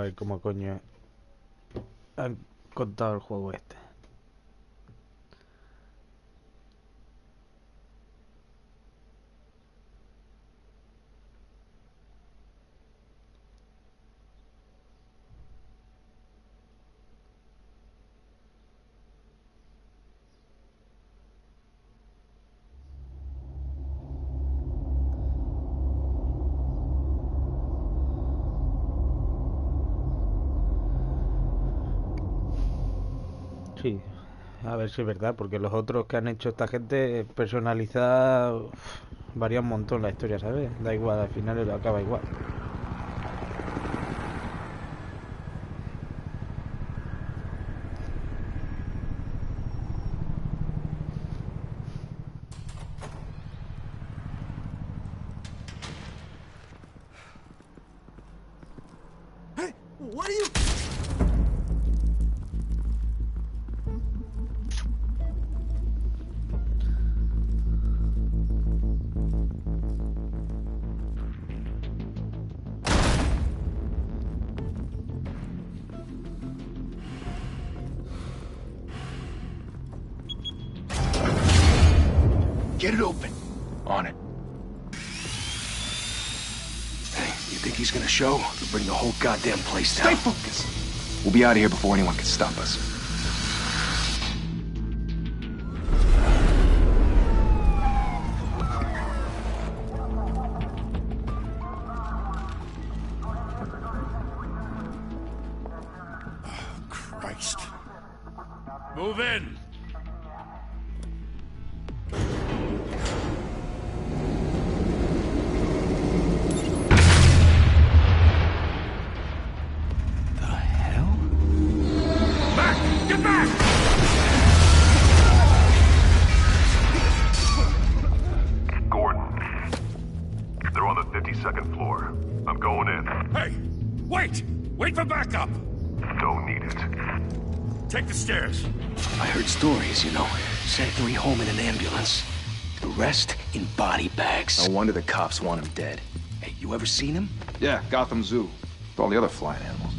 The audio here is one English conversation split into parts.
ver cómo coño han contado el juego este. Sí, a ver si es verdad, porque los otros que han hecho esta gente personalizada varía un montón la historia, ¿sabes? Da igual, al final acaba igual. Hey, what are you? Get it open. On it. Hey, you think he's gonna show? We'll bring the whole goddamn place down. Stay focused. We'll be out of here before anyone can stop us. Christ. Move in. Wait for backup! Don't need it. Take the stairs. I heard stories, you know. Sent 3 home in an ambulance. The rest in body bags. No wonder the cops want him dead. Hey, you ever seen him? Yeah, Gotham Zoo. With all the other flying animals.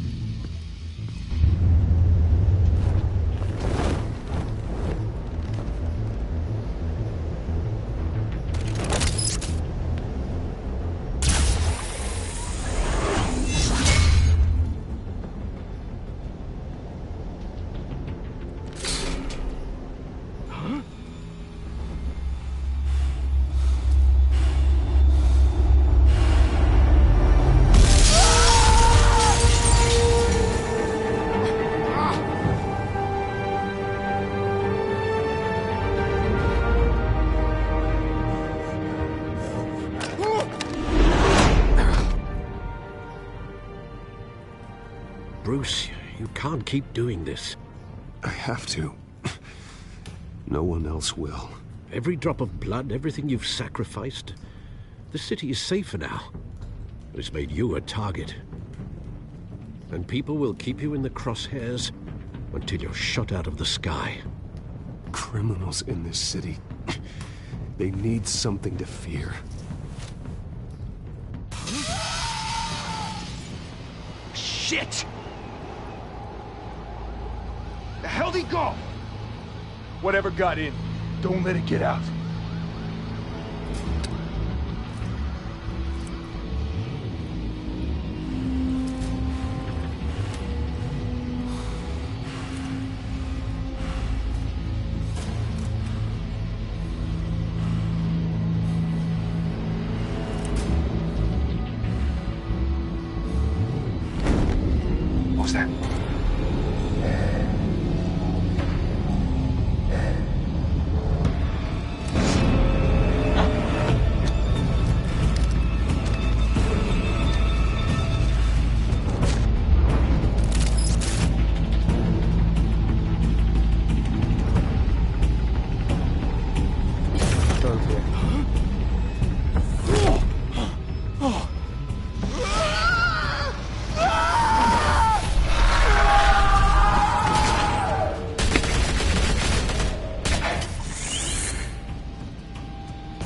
Bruce, you can't keep doing this. I have to. No one else will. Every drop of blood, everything you've sacrificed. The city is safer now. But it's made you a target. And people will keep you in the crosshairs until you're shot out of the sky. Criminals in this city. They need something to fear. Shit! The hell'd he go? Whatever got in, don't let it get out. What was that?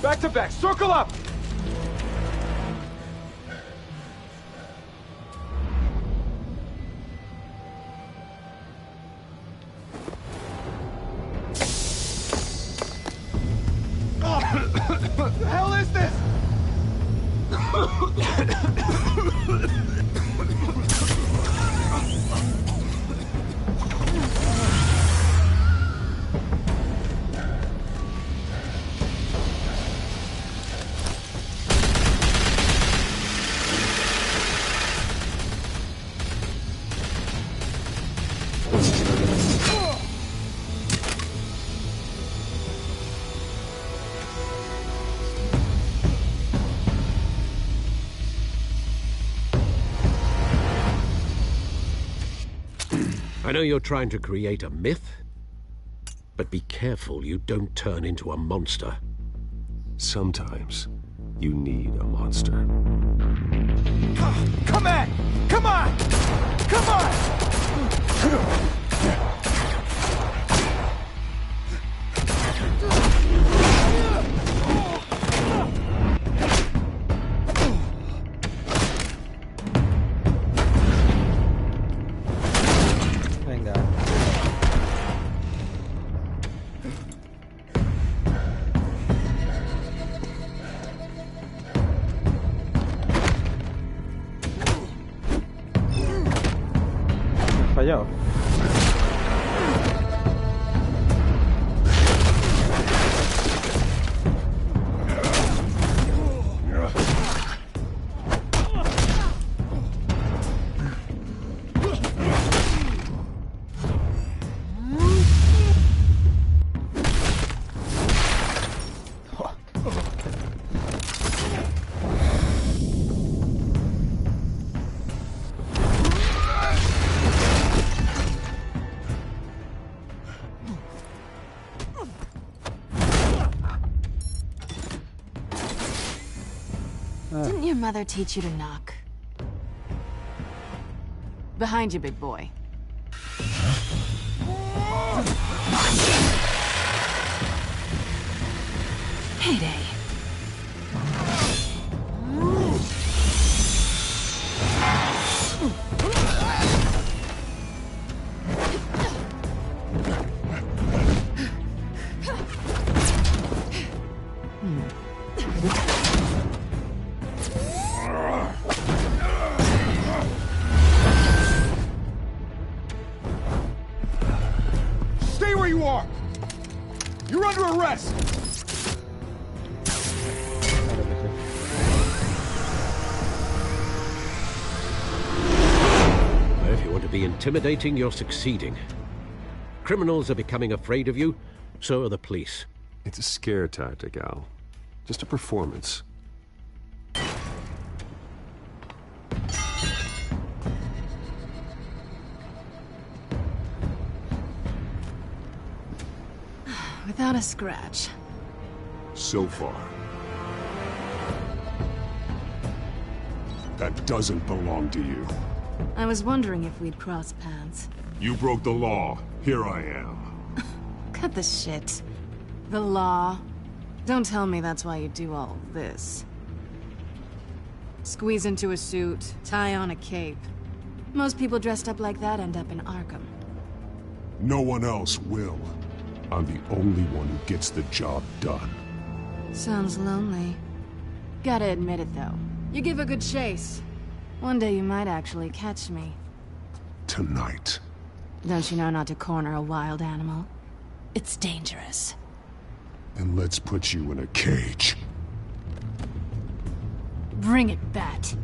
Back to back, circle up! The hell is this? I know you're trying to create a myth, but be careful you don't turn into a monster. Sometimes you need a monster. Come on! Come on! Come on! Venga. Me he fallado. Didn't your mother teach you to knock? Behind you, big boy. Heyday. Stay where you are! You're under arrest! Claro que sí. If you want to be intimidating, you're succeeding. Criminals are becoming afraid of you, so are the police. It's a scare tactic, Al. Just a performance. Without a scratch. So far. That doesn't belong to you. I was wondering if we'd cross paths. You broke the law. Here I am. Cut the shit. The law. Don't tell me that's why you do all this. Squeeze into a suit, tie on a cape. Most people dressed up like that end up in Arkham. No one else will. I'm the only one who gets the job done. Sounds lonely. Gotta admit it, though. You give a good chase. One day you might actually catch me. Tonight. Don't you know not to corner a wild animal? It's dangerous. Then let's put you in a cage. Bring it, Bat.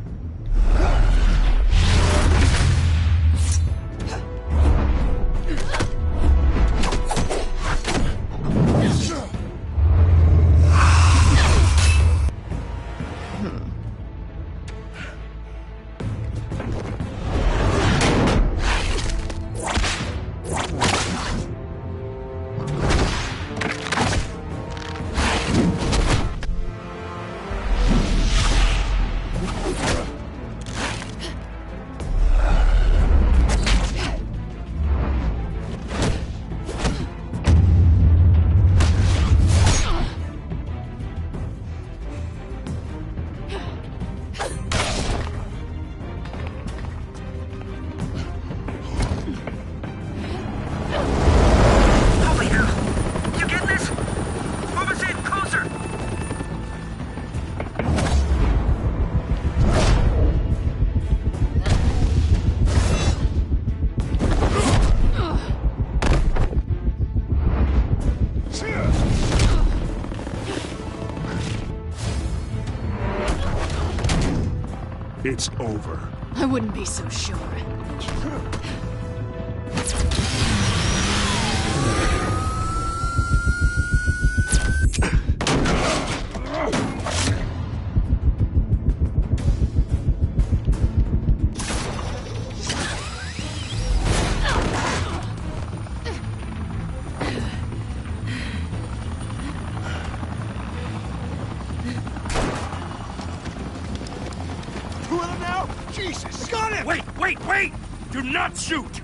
It's over. I wouldn't be so sure. Two of them now? Jesus! Got him! Wait! Do not shoot!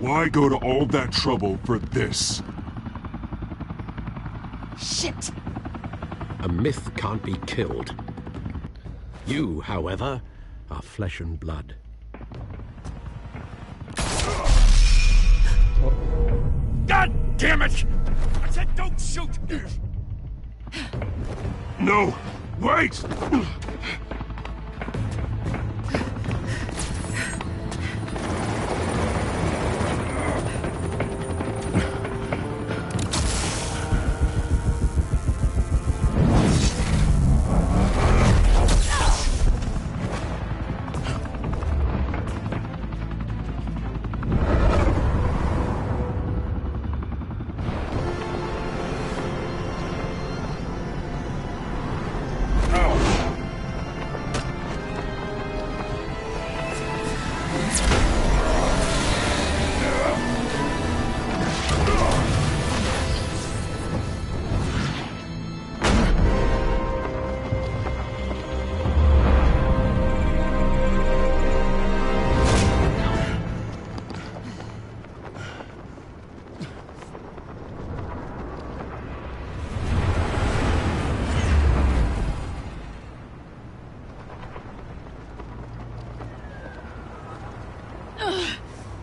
Why go to all that trouble for this? Shit! A myth can't be killed. You, however, are flesh and blood. God damn it! I said don't shoot! No! Wait!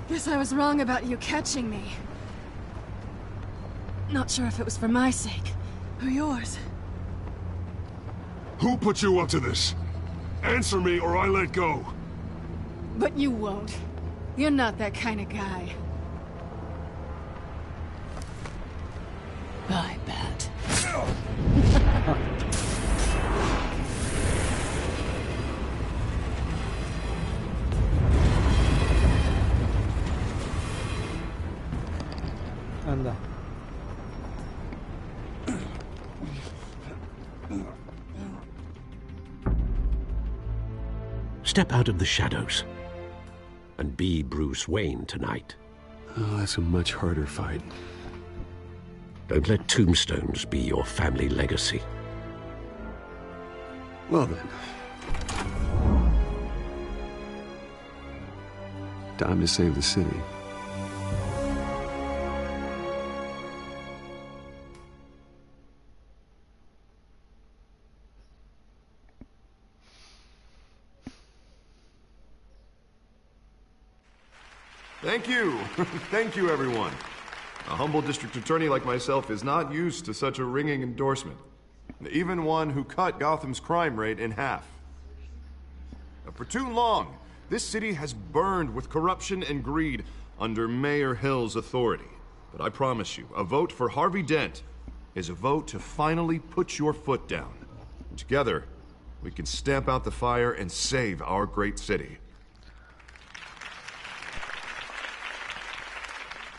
Guess I was wrong about you catching me. Not sure if it was for my sake, or yours. Who put you up to this? Answer me or I let go. But you won't. You're not that kind of guy. I bet. Anda. Step out of the shadows and be Bruce Wayne tonight. Oh, that's a much harder fight. Don't let tombstones be your family legacy. Well then. Time to save the city. Thank you. Thank you, everyone. A humble district attorney like myself is not used to such a ringing endorsement. Even one who cut Gotham's crime rate in half. For too long, this city has burned with corruption and greed under Mayor Hill's authority. But I promise you, a vote for Harvey Dent is a vote to finally put your foot down. Together, we can stamp out the fire and save our great city.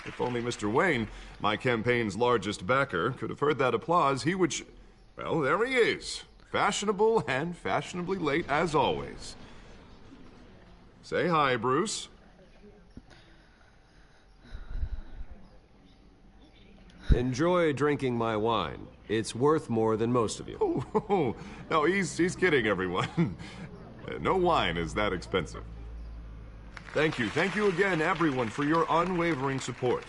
If only Mr. Wayne, my campaign's largest backer, could have heard that applause, he would well, there he is. Fashionable and fashionably late as always. Say hi, Bruce. Enjoy drinking my wine. It's worth more than most of you. Oh, no, he's kidding, everyone. No wine is that expensive. Thank you again, everyone, for your unwavering support.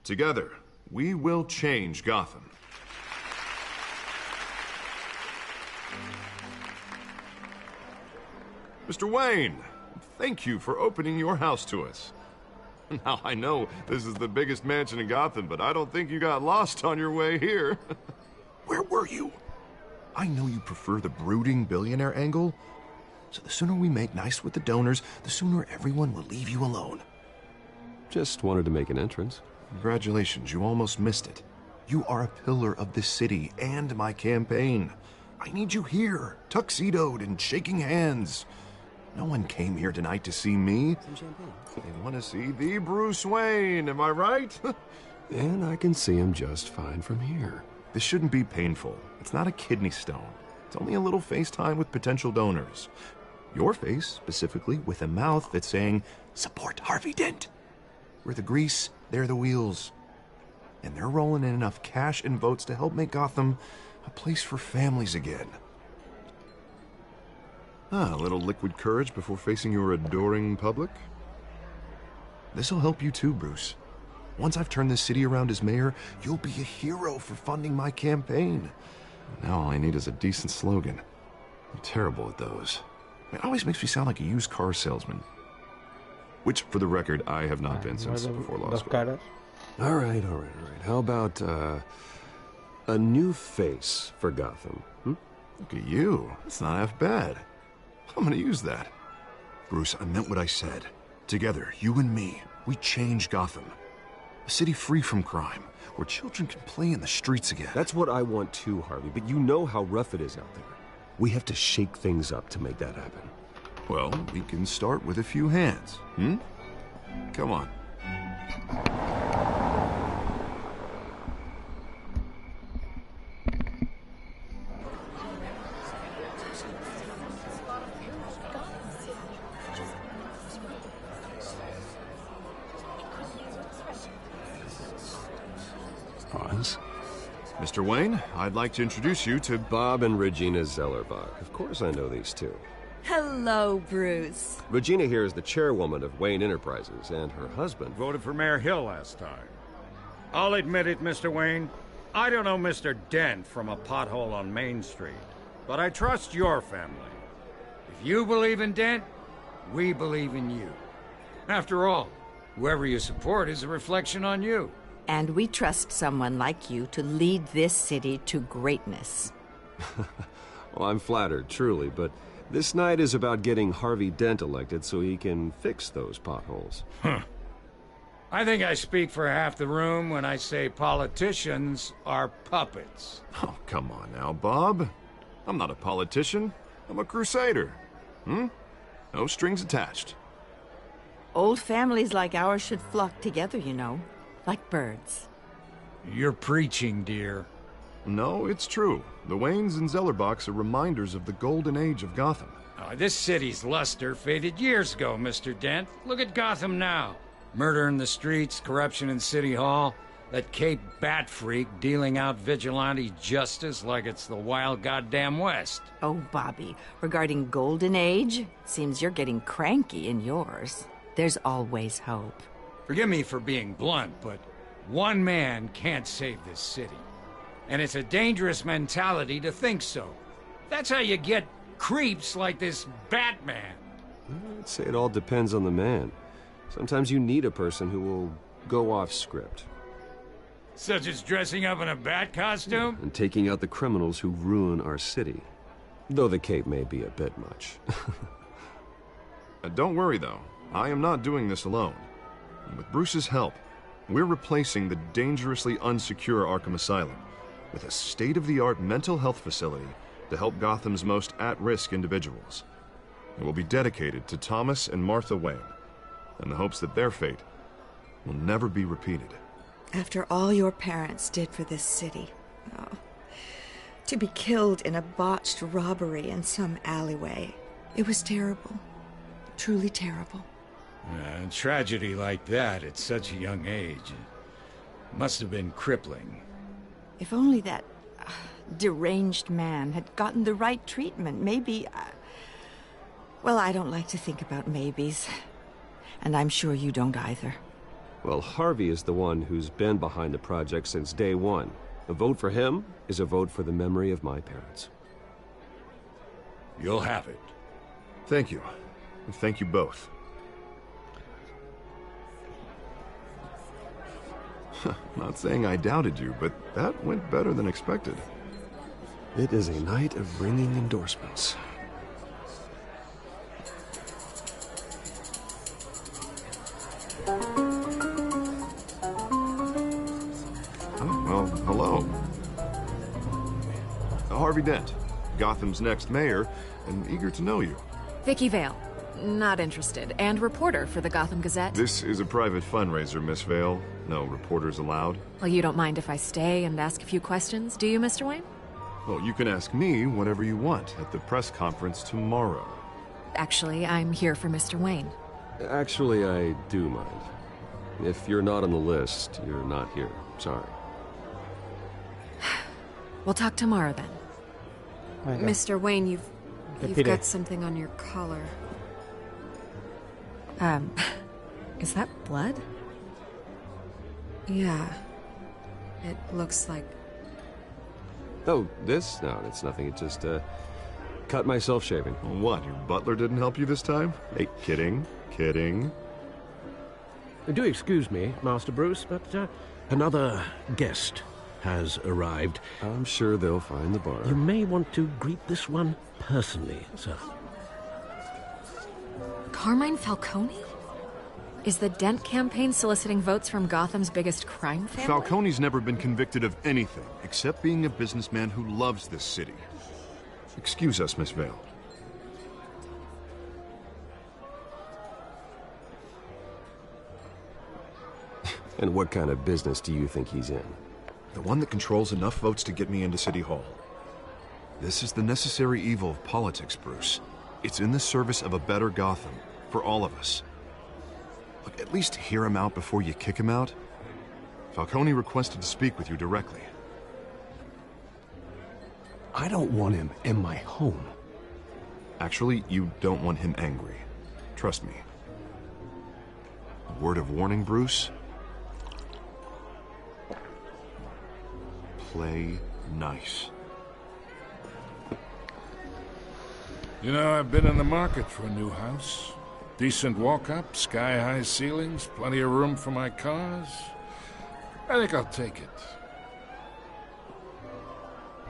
Together, we will change Gotham. Mr. Wayne, thank you for opening your house to us. Now, I know this is the biggest mansion in Gotham, but I don't think you got lost on your way here. Where were you? I know you prefer the brooding billionaire angle, so the sooner we make nice with the donors, the sooner everyone will leave you alone. Just wanted to make an entrance. Congratulations, you almost missed it. You are a pillar of this city and my campaign. I need you here, tuxedoed and shaking hands. No one came here tonight to see me. Some champagne. They want to see the Bruce Wayne, am I right? And I can see him just fine from here. This shouldn't be painful. It's not a kidney stone. It's only a little FaceTime with potential donors. Your face, specifically, with a mouth that's saying, support Harvey Dent. We're the grease, they're the wheels. And they're rolling in enough cash and votes to help make Gotham a place for families again. A little liquid courage before facing your adoring public. This'll help you too, Bruce. Once I've turned this city around as mayor, you'll be a hero for funding my campaign. Now all I need is a decent slogan. I'm terrible at those. It always makes me sound like a used car salesman. Which, for the record, I have not been since before law school. All right. How about, a new face for Gotham? Look at you. It's not half bad. I'm gonna use that. Bruce, I meant what I said. Together, you and me, we change Gotham. A city free from crime, where children can play in the streets again. That's what I want too, Harvey, but you know how rough it is out there. We have to shake things up to make that happen. Well, we can start with a few hands, Come on. Mr. Wayne, I'd like to introduce you to Bob and Regina Zellerbach. Of course I know these two. Hello, Bruce. Regina here is the chairwoman of Wayne Enterprises, and her husband Voted for Mayor Hill last time. I'll admit it, Mr. Wayne. I don't know Mr. Dent from a pothole on Main Street, but I trust your family. If you believe in Dent, we believe in you. After all, whoever you support is a reflection on you. And we trust someone like you to lead this city to greatness. Well, I'm flattered, truly, but this night is about getting Harvey Dent elected so he can fix those potholes. I think I speak for half the room when I say politicians are puppets. Oh, come on now, Bob. I'm not a politician. I'm a crusader. No strings attached. Old families like ours should flock together, you know. Like birds. You're preaching, dear. No, it's true. The Waynes and Zellerbachs are reminders of the golden age of Gotham. This city's luster faded years ago, Mr. Dent. Look at Gotham now. Murder in the streets, corruption in City Hall, that Cape Bat freak dealing out vigilante justice like it's the wild goddamn West. Oh, Bobby, regarding Golden Age, seems you're getting cranky in yours. There's always hope. Forgive me for being blunt, but one man can't save this city. And it's a dangerous mentality to think so. That's how you get creeps like this Batman. I'd say it all depends on the man. Sometimes you need a person who will go off script. Such as dressing up in a bat costume? And taking out the criminals who ruin our city. Though the cape may be a bit much. Don't worry, though. I am not doing this alone. And with Bruce's help, we're replacing the dangerously unsecure Arkham Asylum with a state-of-the-art mental health facility to help Gotham's most at-risk individuals. It will be dedicated to Thomas and Martha Wayne, in the hopes that their fate will never be repeated. After all your parents did for this city, to be killed in a botched robbery in some alleyway, it was terrible. Truly terrible. Tragedy like that at such a young age must have been crippling. If only that deranged man had gotten the right treatment, maybe... well, I don't like to think about maybes. And I'm sure you don't either. Well, Harvey is the one who's been behind the project since day one. A vote for him is a vote for the memory of my parents. You'll have it. Thank you. Thank you both. Not saying I doubted you, but that went better than expected. It is a night of ringing endorsements. Oh, well, hello. Harvey Dent, Gotham's next mayor, and eager to know you. Vicky Vale. Not interested. And reporter for the Gotham Gazette. This is a private fundraiser, Miss Vale. No reporters allowed. Well, you don't mind if I stay and ask a few questions, do you, Mr. Wayne? Well, you can ask me whatever you want at the press conference tomorrow. Actually, I'm here for Mr. Wayne. Actually, I do mind. If you're not on the list, you're not here. Sorry. We'll talk tomorrow then. Mr. Wayne, you've got something on your collar. Is that blood? Yeah. It looks like... Oh, this? No, it's nothing. It just, cut myself shaving. What, your butler didn't help you this time? Hey, kidding. Kidding. Do excuse me, Master Bruce, but another guest has arrived. I'm sure they'll find the bar. You may want to greet this one personally, sir. Carmine Falcone? Is the Dent campaign soliciting votes from Gotham's biggest crime family? Falcone's never been convicted of anything, except being a businessman who loves this city. Excuse us, Miss Vale. And what kind of business do you think he's in? The one that controls enough votes to get me into City Hall. This is the necessary evil of politics, Bruce. It's in the service of a better Gotham, for all of us. Look, at least hear him out before you kick him out. Falcone requested to speak with you directly. I don't want him in my home. Actually, you don't want him angry. Trust me. A word of warning, Bruce. Play nice. You know, I've been in the market for a new house. Decent walk-up, sky-high ceilings, plenty of room for my cars. I think I'll take it.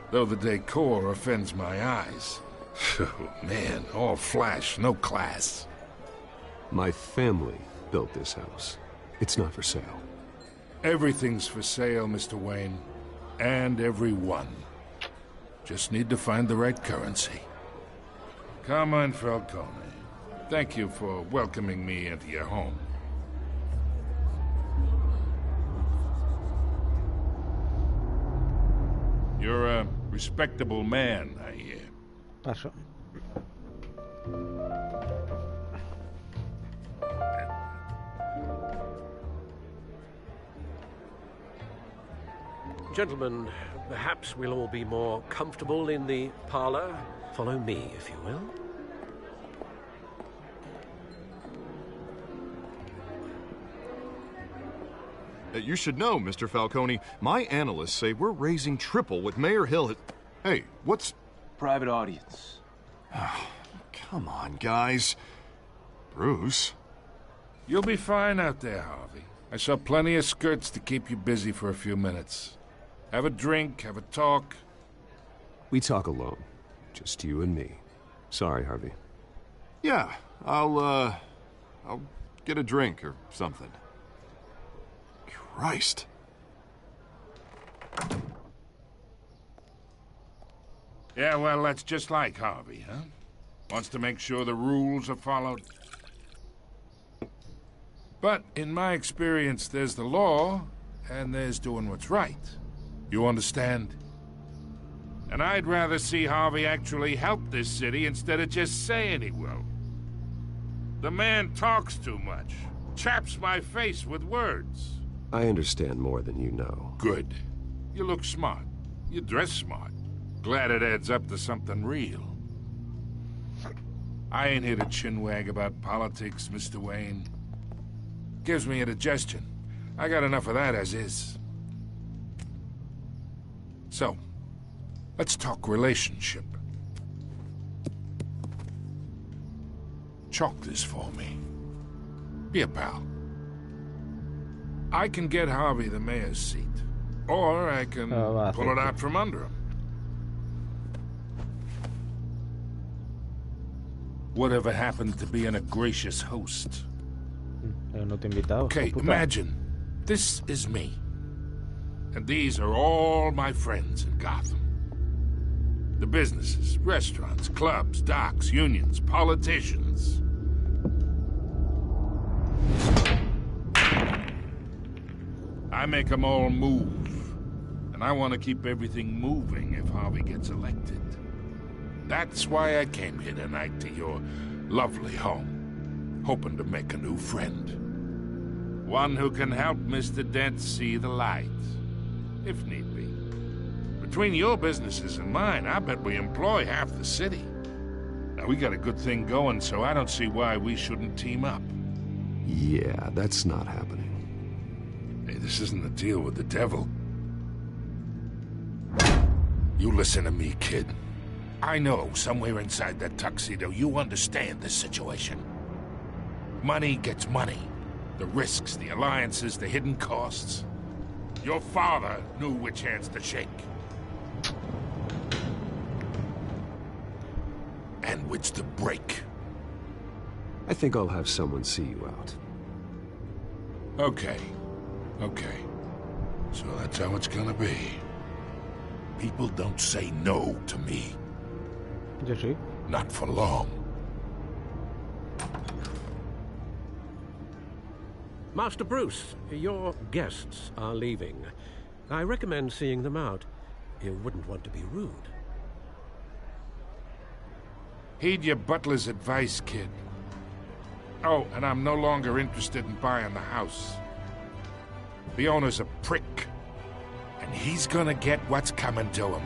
Though the decor offends my eyes. Oh, man, all flash, no class. My family built this house. It's not for sale. Everything's for sale, Mr. Wayne. And everyone. Just need to find the right currency. Carmine Falcone, thank you for welcoming me into your home. You're a respectable man, I hear. Paso. Gentlemen, perhaps we'll all be more comfortable in the parlor. Follow me, if you will. You should know, Mr. Falcone, my analysts say we're raising triple what Mayor Hill had... Hey, what's... Private audience. Oh, come on, guys. Bruce? You'll be fine out there, Harvey. I saw plenty of skirts to keep you busy for a few minutes. Have a drink, have a talk. We talk alone. Just you and me. Sorry, Harvey. Yeah, I'll get a drink or something. Christ. Yeah, well, that's just like Harvey, huh? Wants to make sure the rules are followed. But in my experience, there's the law, and there's doing what's right. You understand? And I'd rather see Harvey actually help this city instead of just saying he will. The man talks too much. Chaps my face with words. I understand more than you know. Good. You look smart. You dress smart. Glad it adds up to something real. I ain't here to chinwag about politics, Mr. Wayne. Gives me indigestion. I got enough of that as is. So, let's talk relationship. Chalk this for me. Be a pal. I can get Harvey the mayor's seat, or I can pull it out from under him. Whatever happened to being a gracious host? Okay, imagine, this is me. And these are all my friends in Gotham. The businesses, restaurants, clubs, docks, unions, politicians. I make them all move. And I want to keep everything moving if Harvey gets elected. That's why I came here tonight to your lovely home, hoping to make a new friend. One who can help Mr. Dent see the light, if need be. Between your businesses and mine, I bet we employ half the city. Now, we got a good thing going, so I don't see why we shouldn't team up. Yeah, that's not happening. Hey, this isn't a deal with the devil. You listen to me, kid. I know somewhere inside that tuxedo you understand this situation. Money gets money. The risks, the alliances, the hidden costs. Your father knew which hands to shake. And which to break. I think I'll have someone see you out. Okay. So that's how it's gonna be. People don't say no to me. Not for long. Master Bruce, your guests are leaving. I recommend seeing them out. You wouldn't want to be rude. Heed your butler's advice, kid. Oh, and I'm no longer interested in buying the house. The owner's a prick, and he's gonna get what's coming to him.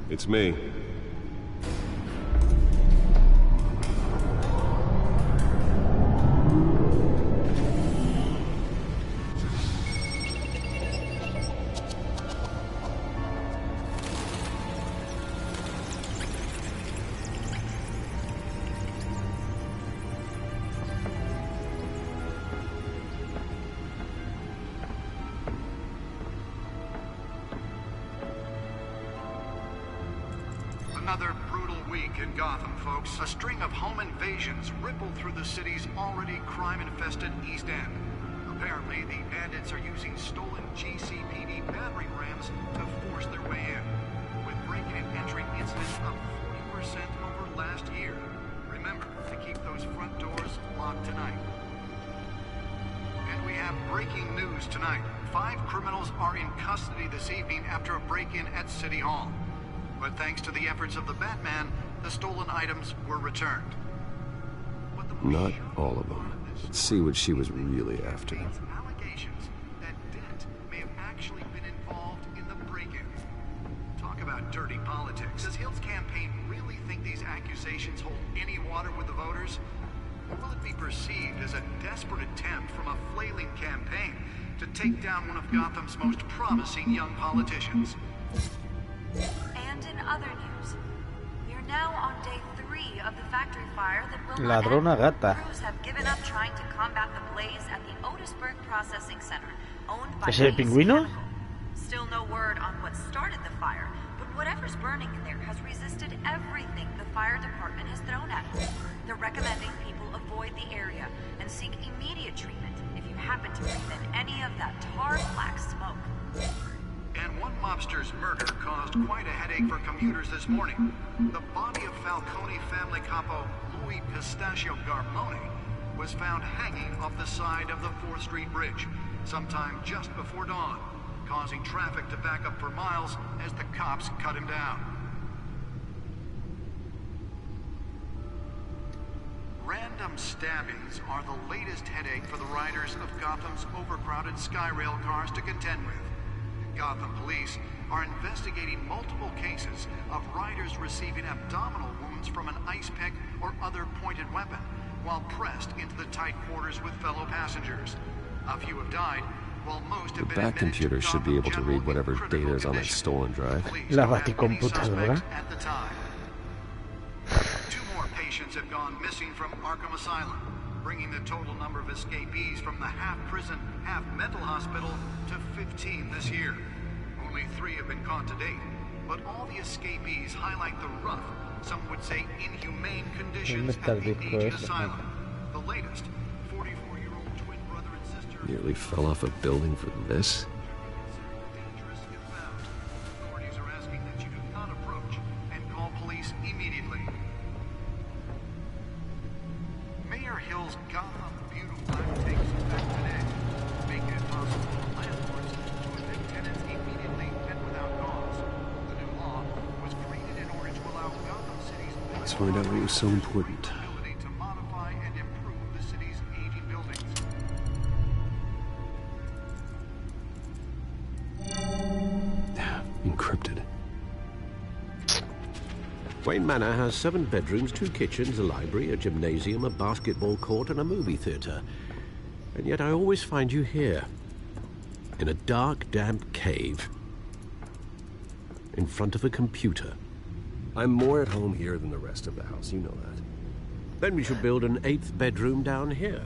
It's me. Another brutal week in Gotham, folks. A string of home invasions rippled through the city's already crime-infested East End. Apparently, the bandits are using stolen GCPD battering rams to force their way in, with break-in and entry incidents up 40% over last year. Remember to keep those front doors locked tonight. And we have breaking news tonight. 5 criminals are in custody this evening after a break-in at City Hall. But thanks to the efforts of the Batman, the stolen items were returned. Not all of them. Let's see what she was really after. Allegations that Dent may have actually been involved in the break-in. Talk about dirty politics. Does Hill's campaign really think these accusations hold any water with the voters? Or will it be perceived as a desperate attempt from a flailing campaign to take down one of Gotham's most promising young politicians? And in other news, we are now on day 3 of the factory fire that will Ladrona gata. Crews have given up trying to combat the blaze at the Otisburg Processing Center, owned by ¿Es el pingüino? Still no word on what started the fire, but whatever's burning in there has resisted everything the fire department has thrown at it. They're recommending people avoid the area and seek immediate treatment if you happen to breathe in any of that tar black smoke. And one mobster's murder caused quite a headache for commuters this morning. The body of Falcone family capo Louis Pistachio Garmone was found hanging off the side of the 4th Street Bridge sometime just before dawn, causing traffic to back up for miles as the cops cut him down. Random stabbings are the latest headache for the riders of Gotham's overcrowded Skyrail cars to contend with. Gotham police are investigating multiple cases of riders receiving abdominal wounds from an ice pick or other pointed weapon while pressed into the tight quarters with fellow passengers. A few have died, while most have The been back admitted computer to should be able to Gotham read whatever General data is on that condition. stolen drive. Police La don't have any baticomputadora. suspects at the time. 2 more patients have gone missing from Arkham Asylum, bringing the total number of escapees from the half-prison, half-mental hospital to 15 this year. Only 3 have been caught to date, but all the escapees highlight the rough, some would say inhumane conditions ¿Dónde está at el the disco aged ese? asylum. The latest, 44-year-old twin brother and sister... Nearly fell off a building for this? dangerous if found. Authorities are asking that you do not approach and call police immediately. Mayor Hill's Gotham Beautiful Act takes effect today, making it possible for landlords to evict tenants immediately and without cause. The new law was created in order to allow Gotham City's Let's find out what was so important. ability to modify and improve the city's aging buildings. Encrypted. Wayne Manor has 7 bedrooms, 2 kitchens, a library, a gymnasium, a basketball court, and a movie theater. And yet I always find you here, in a dark, damp cave, in front of a computer. I'm more at home here than the rest of the house, you know that. Then we should build an 8th bedroom down here.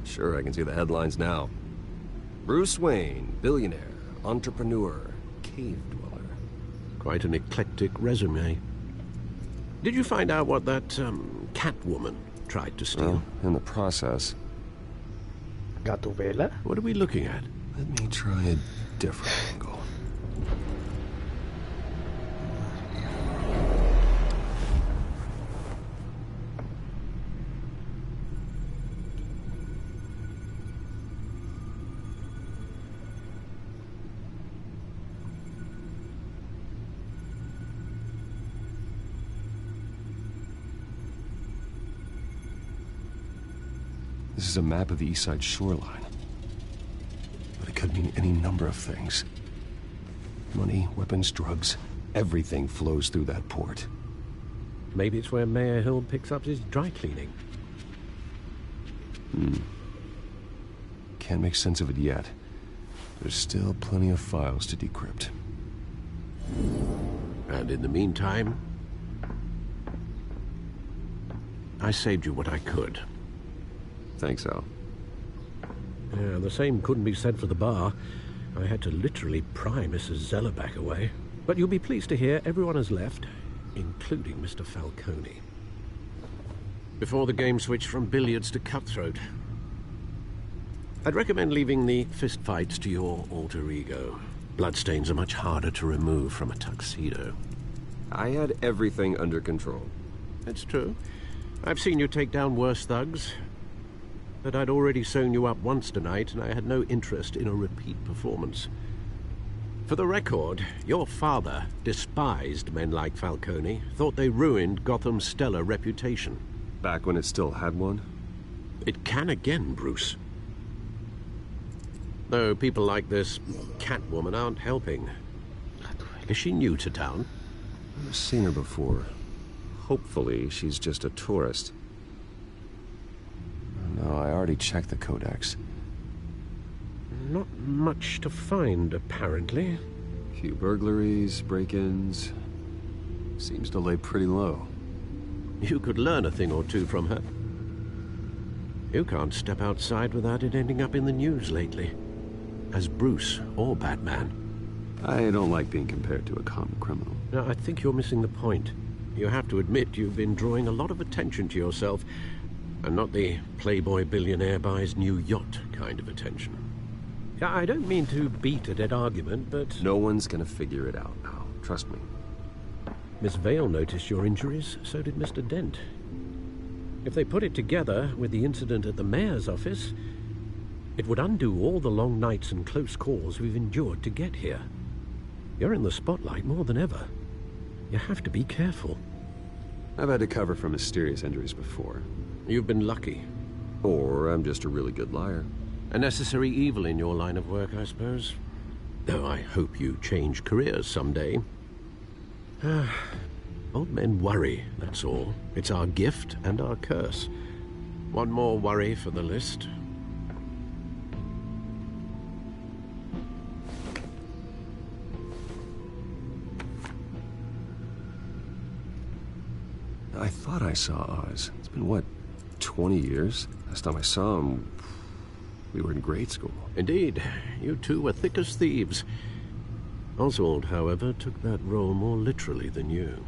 Sure, I can see the headlines now. Bruce Wayne, billionaire, entrepreneur, cave dweller. Quite an eclectic resume. Did you find out what that, Catwoman tried to steal? Well, in the process. Gatubela? What are we looking at? Let me try a different angle. This is a map of the East Side shoreline. But it could mean any number of things. Money, weapons, drugs, everything flows through that port. Maybe it's where Mayor Hill picks up his dry cleaning. Can't make sense of it yet. There's still plenty of files to decrypt. And in the meantime, I saved you what I could. Thanks, Al. Yeah, the same couldn't be said for the bar. I had to literally pry Mrs. Zellerback away. But you'll be pleased to hear everyone has left, including Mr. Falcone. Before the game switched from billiards to cutthroat. I'd recommend leaving the fistfights to your alter ego. Bloodstains are much harder to remove from a tuxedo. I had everything under control. It's true. I've seen you take down worse thugs. But I'd already sewn you up once tonight, and I had no interest in a repeat performance. For the record, your father despised men like Falcone, thought they ruined Gotham's stellar reputation. Back when it still had one? It can again, Bruce. Though people like this Catwoman aren't helping. Is she new to town? I've seen her before. Hopefully, she's just a tourist. No, I already checked the codex. Not much to find, apparently. Few burglaries, break-ins. Seems to lay pretty low. You could learn a thing or two from her. You can't step outside without it ending up in the news lately. As Bruce or Batman. I don't like being compared to a common criminal. No, I think you're missing the point. You have to admit you've been drawing a lot of attention to yourself, and not the playboy billionaire buys new yacht kind of attention. I don't mean to beat a dead argument, but... No one's gonna figure it out now. Trust me. Miss Vale noticed your injuries, so did Mr. Dent. If they put it together with the incident at the mayor's office, it would undo all the long nights and close calls we've endured to get here. You're in the spotlight more than ever. You have to be careful. I've had to cover for mysterious injuries before. You've been lucky. Or I'm just a really good liar. A necessary evil in your line of work, I suppose. Though I hope you change careers someday. Old men worry, that's all. It's our gift and our curse. One more worry for the list. I thought I saw Oz. It's been, what, 20 years? Last time I saw him, we were in grade school. Indeed. You two were thick as thieves. Oswald, however, took that role more literally than you.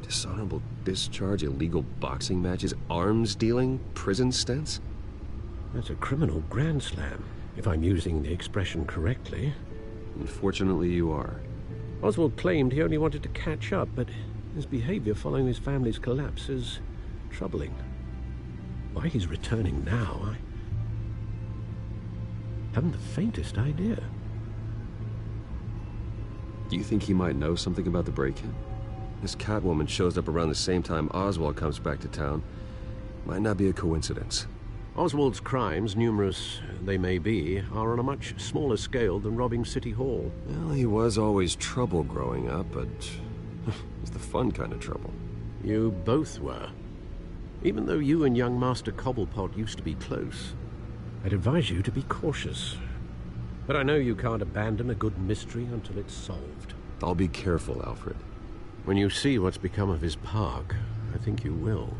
Dishonorable discharge, illegal boxing matches, arms dealing, prison stints? That's a criminal grand slam, if I'm using the expression correctly. Unfortunately, you are. Oswald claimed he only wanted to catch up, but his behavior following his family's collapse is troubling. Why he's returning now, I haven't the faintest idea. Do you think he might know something about the break-in? This Catwoman shows up around the same time Oswald comes back to town. Might not be a coincidence. Oswald's crimes, numerous they may be, are on a much smaller scale than robbing City Hall. Well, he was always trouble growing up, but it's the fun kind of trouble. You both were. Even though you and young Master Cobblepot used to be close, I'd advise you to be cautious. But I know you can't abandon a good mystery until it's solved. I'll be careful, Alfred. When you see what's become of his park, I think you will.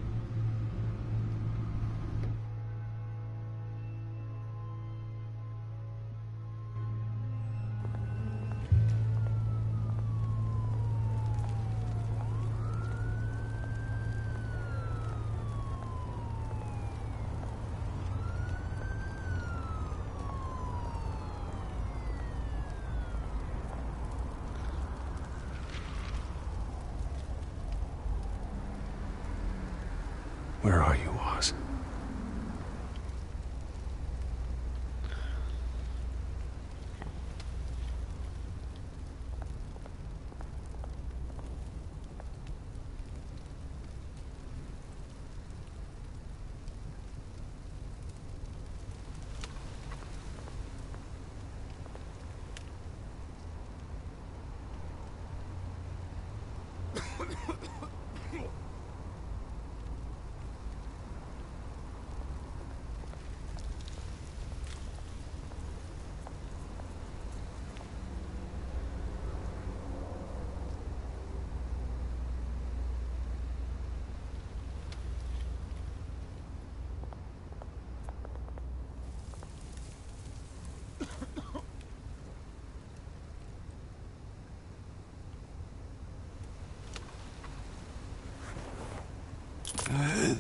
Where are you, Oz?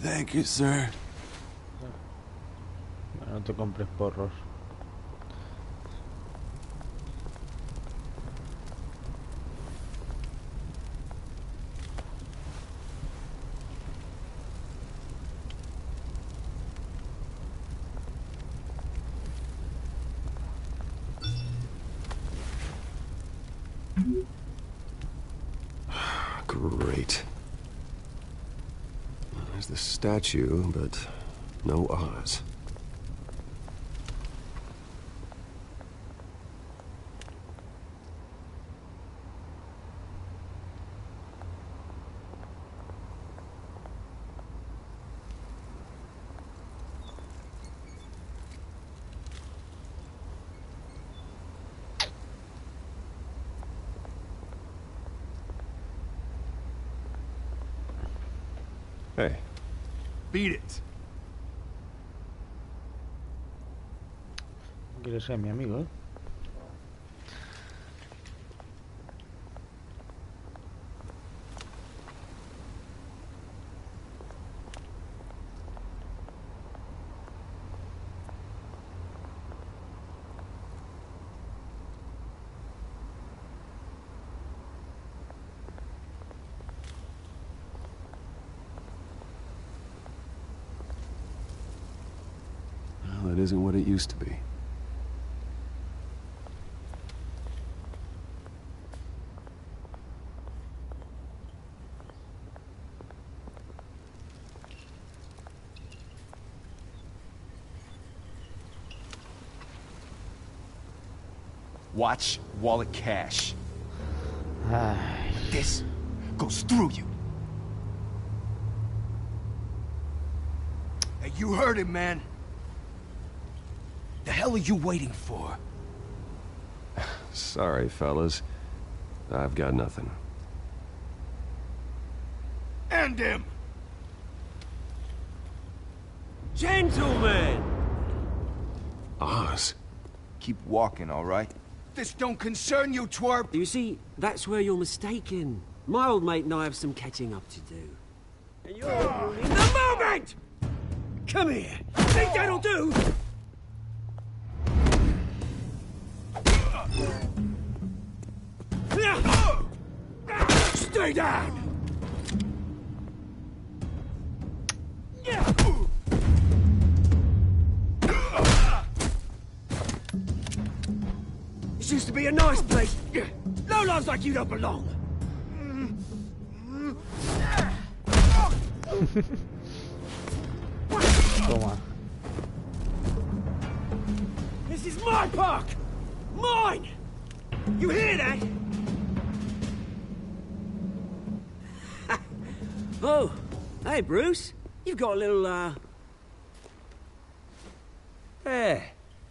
Thank you, sir. No te compres porros. Great. There's the statue, but no Oz. Hey. Beat it. Quieres ser mi amigo, ¿eh? isn't what it used to be. Watch wallet cash. This goes through you. Hey, you heard it, man. The hell are you waiting for? Sorry, fellas. I've got nothing. End him! Gentlemen! Oz. Keep walking, all right? This don't concern you, twerp! You see, that's where you're mistaken. My old mate and I have some catching up to do. And you're ruining the moment! Come here! Think that'll do? Stay down! This used to be a nice place. Lowlifes like you don't belong. Toma. This is my park! Mine! You hear that? Oh, hey, Bruce. You've got a little, Yeah,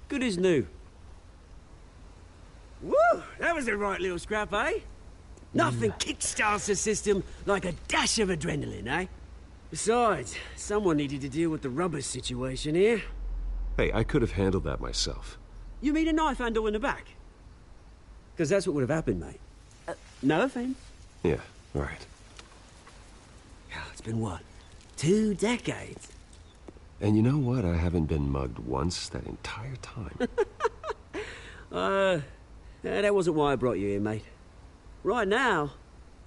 good as new. Woo! That was a right little scrap, eh? Nothing kickstarts the system like a dash of adrenaline, eh? Besides, someone needed to deal with the rubber situation here. Hey, I could have handled that myself. You mean a knife handle in the back? Because that's what would have happened, mate. No offense. Yeah, right. It's been, what, 2 decades? And you know what? I haven't been mugged once that entire time. That wasn't why I brought you here, mate. Right now,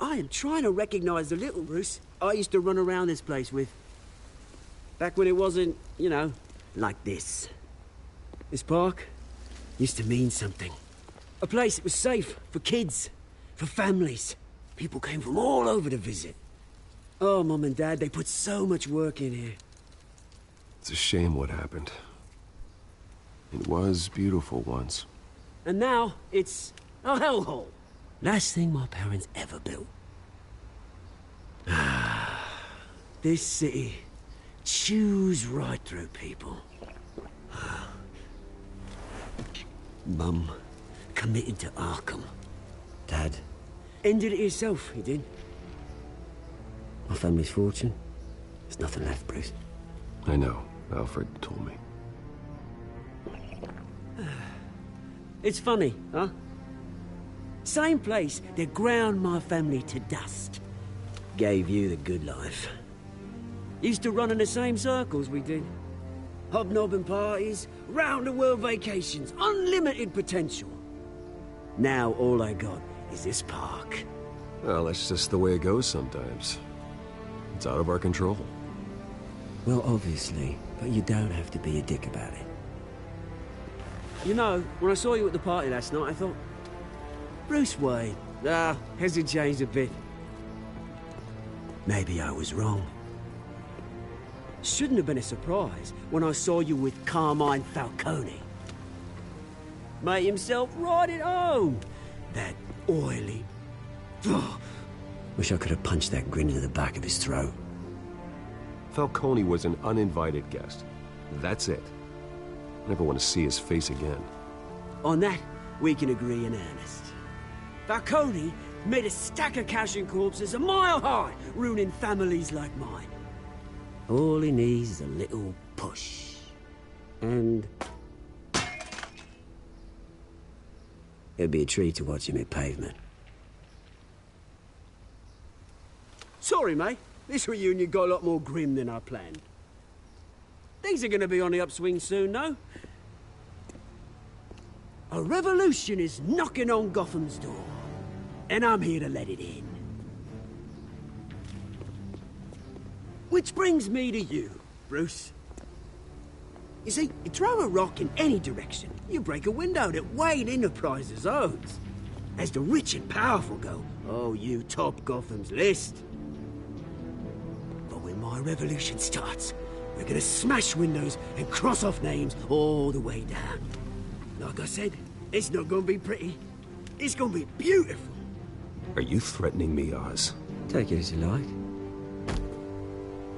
I am trying to recognize the little Bruce I used to run around this place with. Back when it wasn't, you know, like this. This park used to mean something. A place that was safe for kids, for families. People came from all over to visit. Oh, Mum and Dad, they put so much work in here. It's a shame what happened. It was beautiful once. And now, it's a hellhole. Last thing my parents ever built. This city chews right through people. Mum committed to Arkham. Dad ended it himself, he did. My family's fortune. There's nothing left, Bruce. I know. Alfred told me. It's funny, huh? Same place that ground my family to dust. Gave you the good life. Used to run in the same circles we did. Hobnobbing parties, round-the-world vacations, unlimited potential. Now all I got is this park. Well, that's just the way it goes sometimes. It's out of our control. Well, obviously, but you don't have to be a dick about it. You know, when I saw you at the party last night, I thought, Bruce Wayne. Hasn't changed a bit. Maybe I was wrong. Shouldn't have been a surprise when I saw you with Carmine Falcone. Made himself right at home. That oily... Wish I could have punched that grin into the back of his throat. Falcone was an uninvited guest. That's it. Never want to see his face again. On that, we can agree in earnest. Falcone made a stack of cash and corpses a mile high, ruining families like mine. All he needs is a little push. And... it'd be a treat to watch him hit pavement. Sorry, mate. This reunion got a lot more grim than I planned. Things are gonna be on the upswing soon, no? A revolution is knocking on Gotham's door. And I'm here to let it in. Which brings me to you, Bruce. You see, you throw a rock in any direction, you break a window that Wayne Enterprises owns. As the rich and powerful go, oh, you top Gotham's list. But when my revolution starts, we're gonna smash windows and cross off names all the way down. Like I said, it's not gonna be pretty. It's gonna be beautiful. Are you threatening me, Oz? Take it as you like.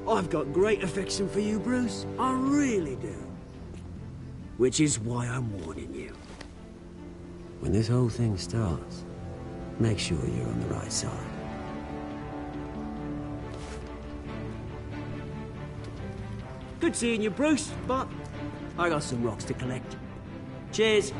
I've got great affection for you, Bruce. I really do. Which is why I'm warning you. When this whole thing starts, make sure you're on the right side. Good seeing you, Bruce, but I got some rocks to collect. Cheers.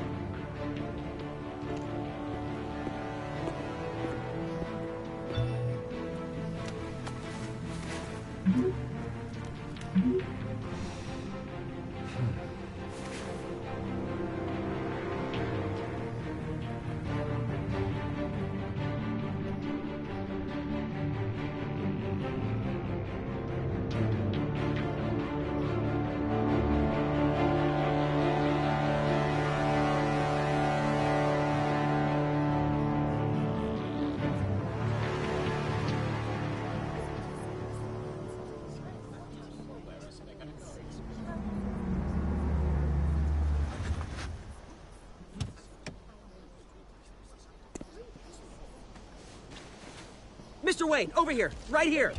Mr. Wayne, over here, right here.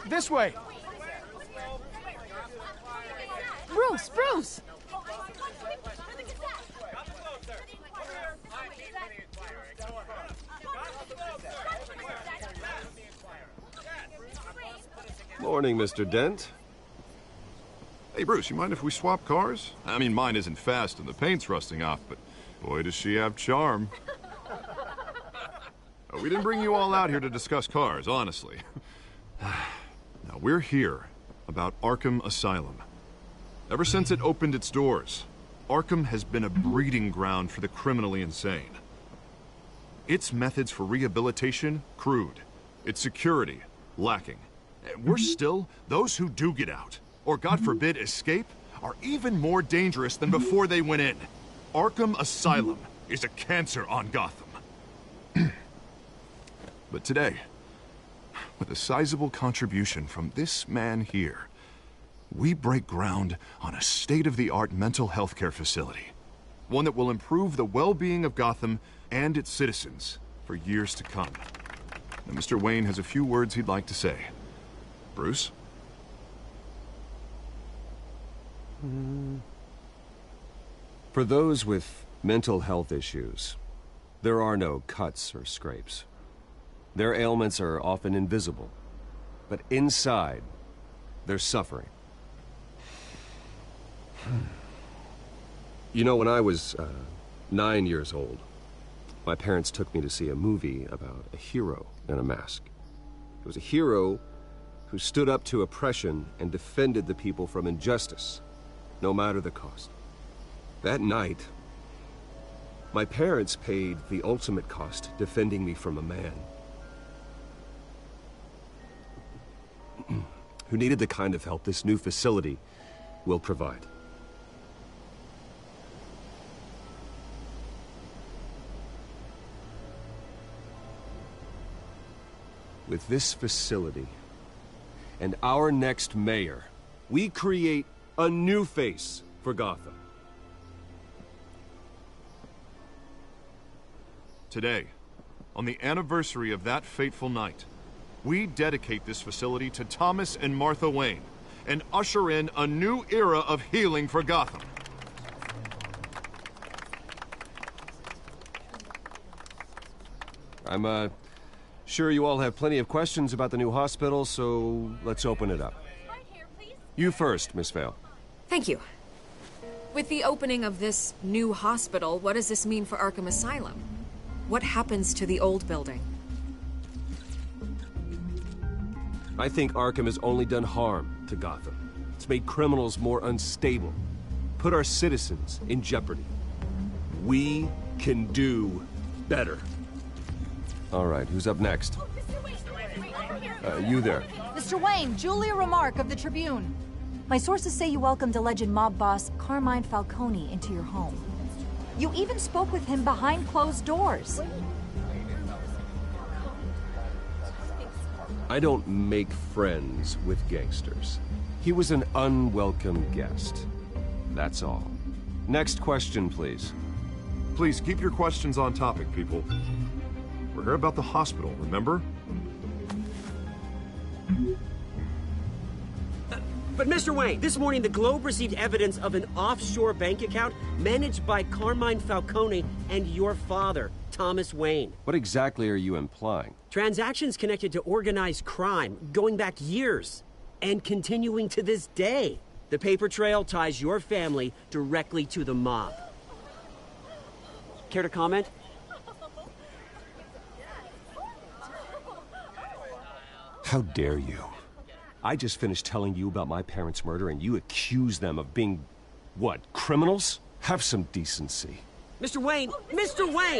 This way. Bruce! Morning, Mr. Dent. Hey, Bruce, you mind if we swap cars? I mean, mine isn't fast and the paint's rusting off, but boy, does she have charm. We didn't bring you all out here to discuss cars, honestly. Now, we're here about Arkham Asylum. Ever since it opened its doors, Arkham has been a breeding ground for the criminally insane. Its methods for rehabilitation, crude. Its security, lacking. Worse still, those who do get out, or God forbid escape, are even more dangerous than before they went in. Arkham Asylum is a cancer on Gotham. But today, with a sizable contribution from this man here, we break ground on a state-of-the-art mental health care facility. One that will improve the well-being of Gotham and its citizens for years to come. Now, Mr. Wayne has a few words he'd like to say. Bruce? For those with mental health issues, there are no cuts or scrapes. Their ailments are often invisible, but inside, they're suffering. You know, when I was 9 years old, my parents took me to see a movie about a hero in a mask. It was a hero who stood up to oppression and defended the people from injustice, no matter the cost. That night, my parents paid the ultimate cost defending me from a man who needed the kind of help this new facility will provide. With this facility and our next mayor, we create a new face for Gotham. Today, on the anniversary of that fateful night, we dedicate this facility to Thomas and Martha Wayne and usher in a new era of healing for Gotham. I'm, sure you all have plenty of questions about the new hospital, so let's open it up. You first, Miss Vale. Thank you. With the opening of this new hospital, what does this mean for Arkham Asylum? What happens to the old building? I think Arkham has only done harm to Gotham. It's made criminals more unstable, put our citizens in jeopardy. We can do better. All right, who's up next? You there. Mr. Wayne, Julia Remark of the Tribune. My sources say you welcomed alleged mob boss Carmine Falcone into your home. You even spoke with him behind closed doors. I don't make friends with gangsters. He was an unwelcome guest. That's all. Next question, please. Please keep your questions on topic, people. We're here about the hospital, remember? But Mr. Wayne, this morning the Globe received evidence of an offshore bank account managed by Carmine Falcone and your father, Thomas Wayne. What exactly are you implying? Transactions connected to organized crime, going back years, and continuing to this day. The paper trail ties your family directly to the mob. Care to comment? How dare you? I just finished telling you about my parents' murder and you accuse them of being, what, criminals? Have some decency. Mr. Wayne,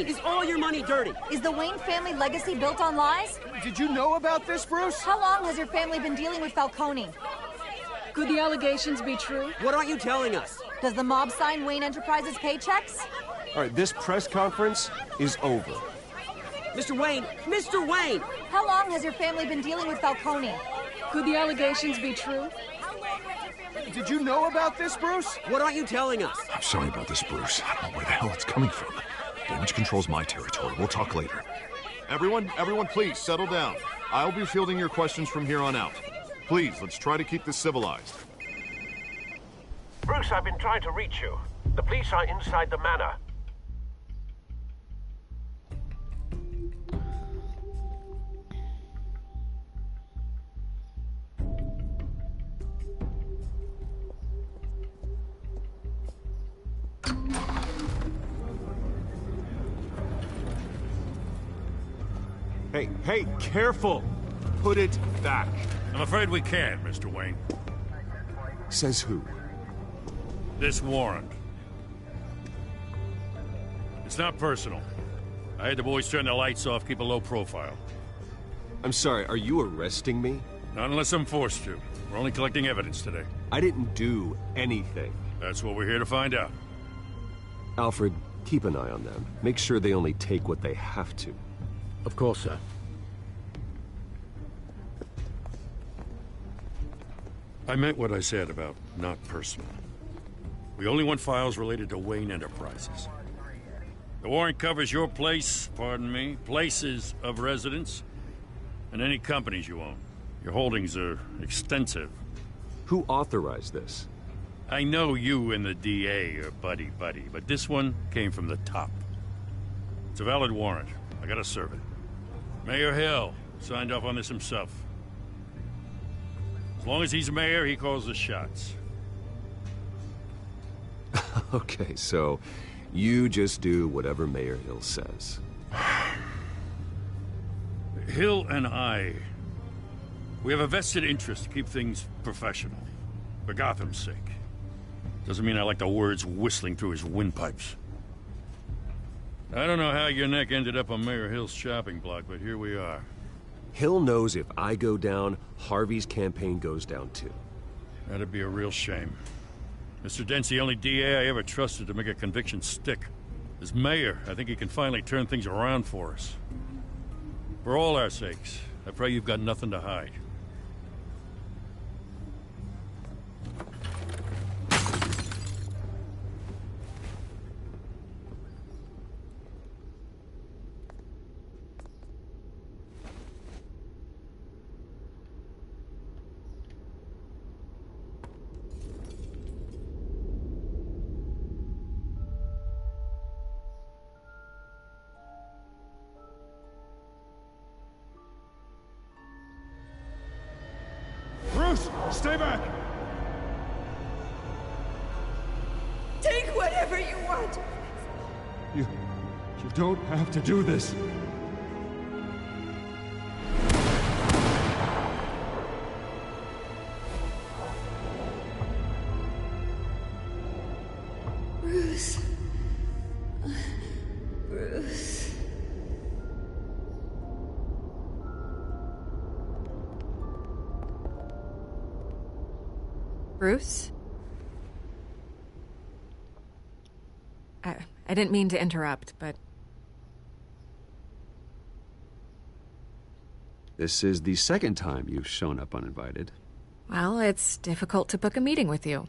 is all your money dirty? Is the Wayne family legacy built on lies? Did you know about this, Bruce? How long has your family been dealing with Falcone? Could the allegations be true? What aren't you telling us? Does the mob sign Wayne Enterprises paychecks? All right, this press conference is over. Mr. Wayne! How long has your family been dealing with Falcone? Could the allegations be true? Did you know about this, Bruce? What aren't you telling us? I'm sorry about this, Bruce. I don't know where the hell it's coming from. Damage control's my territory. We'll talk later. Everyone, please, settle down. I'll be fielding your questions from here on out. Please, let's try to keep this civilized. Bruce, I've been trying to reach you. The police are inside the manor. Hey, careful! Put it back. I'm afraid we can't, Mr. Wayne. Says who? This warrant. It's not personal. I had the boys turn the lights off, keep a low profile. I'm sorry, are you arresting me? Not unless I'm forced to. We're only collecting evidence today. I didn't do anything. That's what we're here to find out. Alfred, keep an eye on them. Make sure they only take what they have to. Of course, sir. I meant what I said about not personal. We only want files related to Wayne Enterprises. The warrant covers your place, pardon me, places of residence, and any companies you own. Your holdings are extensive. Who authorized this? I know you and the DA are buddy-buddy, but this one came from the top. It's a valid warrant. I gotta serve it. Mayor Hill signed off on this himself. As long as he's mayor, he calls the shots. Okay, so you just do whatever Mayor Hill says. Hill and I, we have a vested interest to keep things professional. For Gotham's sake. Doesn't mean I like the words whistling through his windpipes. I don't know how your neck ended up on Mayor Hill's shopping block, but here we are. Hill knows if I go down, Harvey's campaign goes down too. That'd be a real shame. Mr. Dent's the only DA I ever trusted to make a conviction stick. As mayor, I think he can finally turn things around for us. For all our sakes, I pray you've got nothing to hide. Bruce, stay back! Take whatever you want. You don't have to do this. Bruce. Bruce. Bruce? I didn't mean to interrupt, but... This is the second time you've shown up uninvited. Well, it's difficult to book a meeting with you.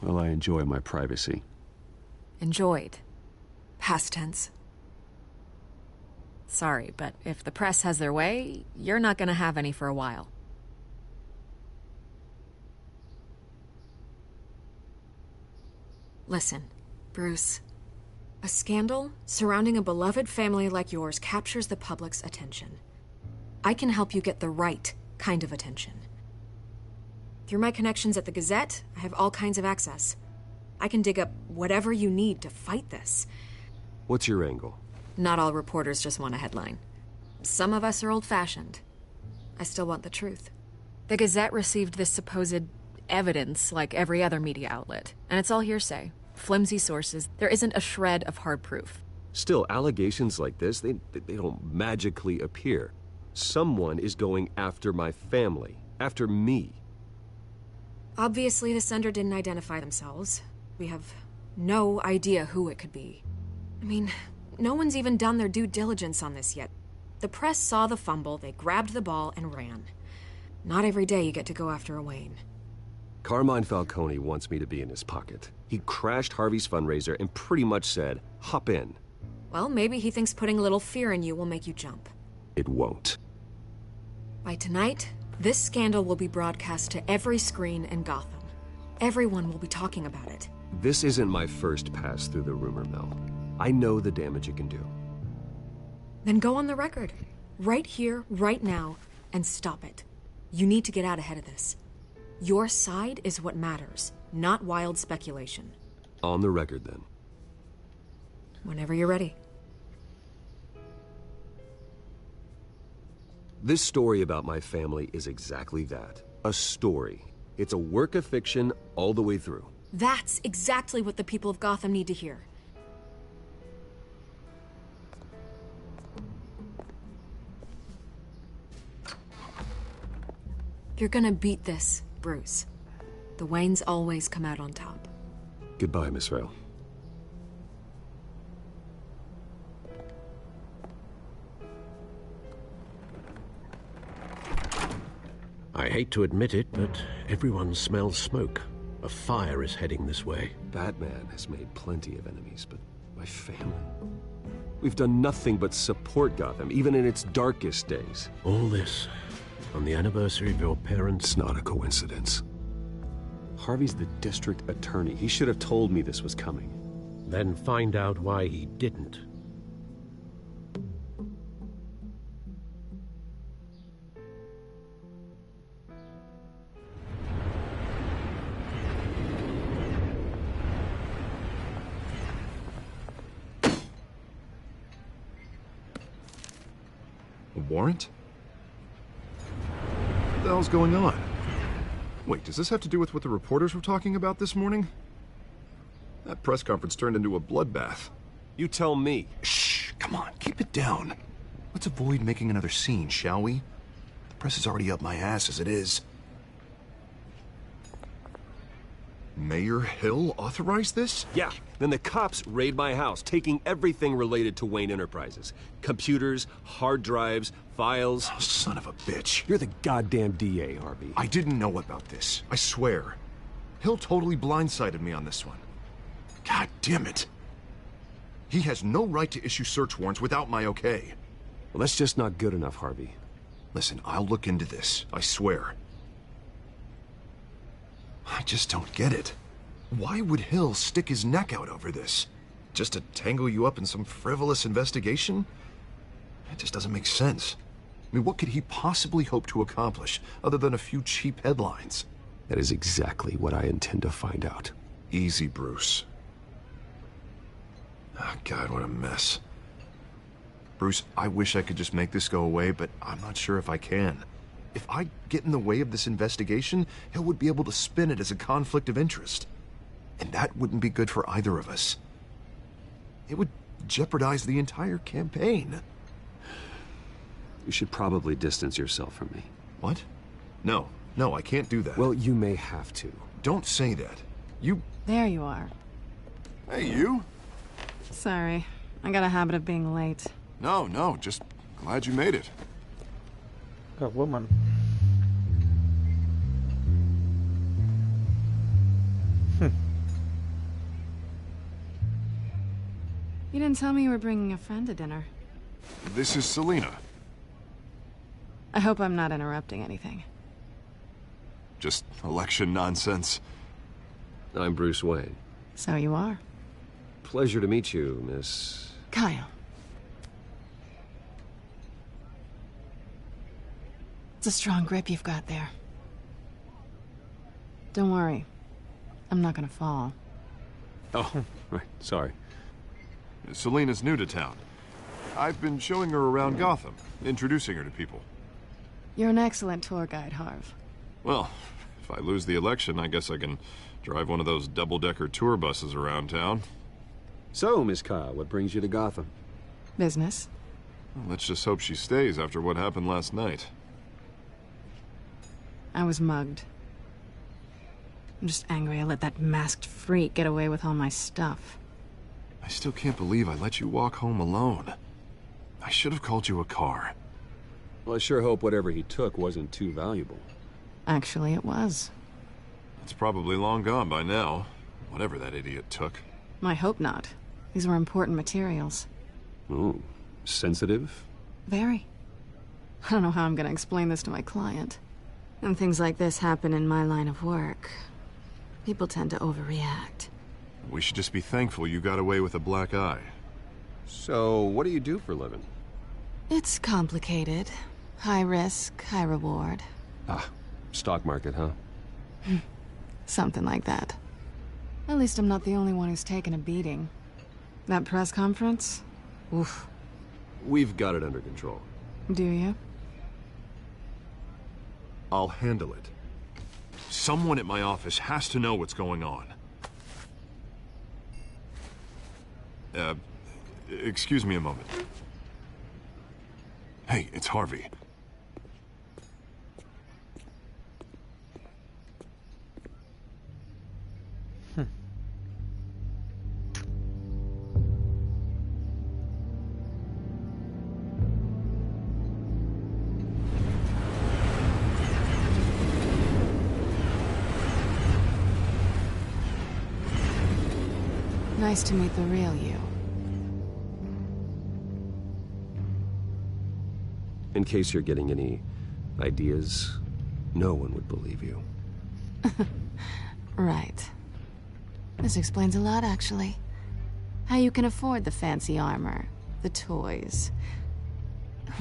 Well, I enjoy my privacy. Enjoyed. Past tense. Sorry, but if the press has their way, you're not gonna have any for a while. Listen, Bruce. A scandal surrounding a beloved family like yours captures the public's attention. I can help you get the right kind of attention. Through my connections at the Gazette, I have all kinds of access. I can dig up whatever you need to fight this. What's your angle? Not all reporters just want a headline. Some of us are old-fashioned. I still want the truth. The Gazette received this supposed evidence like every other media outlet, and it's all hearsay. Flimsy sources. There isn't a shred of hard proof. Still, allegations like this, they don't magically appear. Someone is going after my family, after me. Obviously, the sender didn't identify themselves. We have no idea who it could be. I mean, no one's even done their due diligence on this yet. The press saw the fumble, they grabbed the ball and ran. Not every day you get to go after a Wayne. Carmine Falcone wants me to be in his pocket. He crashed Harvey's fundraiser and pretty much said, hop in. Well, maybe he thinks putting a little fear in you will make you jump. It won't. By tonight, this scandal will be broadcast to every screen in Gotham. Everyone will be talking about it. This isn't my first pass through the rumor mill. I know the damage it can do. Then go on the record. Right here, right now, and stop it. You need to get out ahead of this. Your side is what matters, not wild speculation. On the record, then. Whenever you're ready. This story about my family is exactly that. A story. It's a work of fiction all the way through. That's exactly what the people of Gotham need to hear. You're gonna beat this, Bruce. The Waynes always come out on top. Goodbye, Miss Vale. I hate to admit it, but everyone smells smoke. A fire is heading this way. Batman has made plenty of enemies, but my family... We've done nothing but support Gotham, even in its darkest days. All this on the anniversary of your parents'... It's not a coincidence. Harvey's the district attorney. He should have told me this was coming. Then find out why he didn't. A warrant? What the hell's going on? Wait, does this have to do with what the reporters were talking about this morning? That press conference turned into a bloodbath. You tell me. Shh, come on, keep it down. Let's avoid making another scene, shall we? The press is already up my ass as it is. Mayor Hill authorized this? Yeah, then the cops raid my house, taking everything related to Wayne Enterprises. Computers, hard drives, files. Oh, son of a bitch. You're the goddamn DA, Harvey. I didn't know about this, I swear. Hill totally blindsided me on this one. God damn it. He has no right to issue search warrants without my okay. Well, that's just not good enough, Harvey. Listen, I'll look into this, I swear. I just don't get it. Why would Hill stick his neck out over this? Just to tangle you up in some frivolous investigation? It just doesn't make sense. I mean, what could he possibly hope to accomplish other than a few cheap headlines? That is exactly what I intend to find out. Easy, Bruce. Oh, God, what a mess. Bruce, I wish I could just make this go away, but I'm not sure if I can. If I get in the way of this investigation, Hill would be able to spin it as a conflict of interest. And that wouldn't be good for either of us. It would jeopardize the entire campaign. You should probably distance yourself from me. What? No, No, I can't do that. Well, you may have to. Don't say that. You... There you are. Hey, you? Sorry. I got a habit of being late. No, just glad you made it. A woman. You didn't tell me you were bringing a friend to dinner. This is Selina. I hope I'm not interrupting anything. Just election nonsense. I'm Bruce Wayne. So you are. Pleasure to meet you, Miss... Kyle. It's a strong grip you've got there. Don't worry. I'm not gonna fall. Oh, right. Sorry. Selina's new to town. I've been showing her around Gotham, introducing her to people. You're an excellent tour guide, Harv. Well, if I lose the election, I guess I can drive one of those double-decker tour buses around town. So, Miss Kyle, what brings you to Gotham? Business. Well, let's just hope she stays after what happened last night. I was mugged. I'm just angry I let that masked freak get away with all my stuff. I still can't believe I let you walk home alone. I should have called you a car. Well, I sure hope whatever he took wasn't too valuable. Actually, it was. It's probably long gone by now, whatever that idiot took. I hope not. These were important materials. Ooh, sensitive? Very. I don't know how I'm gonna explain this to my client. And things like this happen in my line of work. People tend to overreact. We should just be thankful you got away with a black eye. So, what do you do for a living? It's complicated. High risk, high reward. Ah, stock market, huh? Something like that. At least I'm not the only one who's taken a beating. That press conference? Oof. We've got it under control. Do you? I'll handle it. Someone at my office has to know what's going on. Excuse me a moment. Hey, it's Harvey. Nice to meet the real you. In case you're getting any ideas, no one would believe you. Right. This explains a lot, actually. How you can afford the fancy armor, the toys.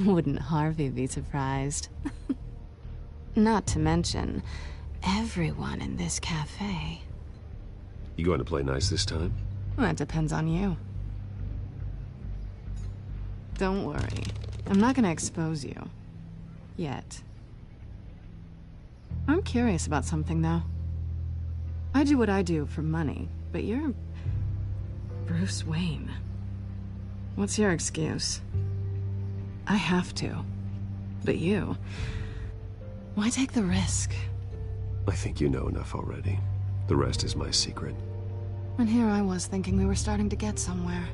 Wouldn't Harvey be surprised? Not to mention, everyone in this cafe. You going to play nice this time? Well, that depends on you. Don't worry. I'm not gonna expose you. Yet. I'm curious about something, though. I do what I do for money, but you're... Bruce Wayne. What's your excuse? I have to. But you... Why take the risk? I think you know enough already. The rest is my secret. And here I was thinking we were starting to get somewhere.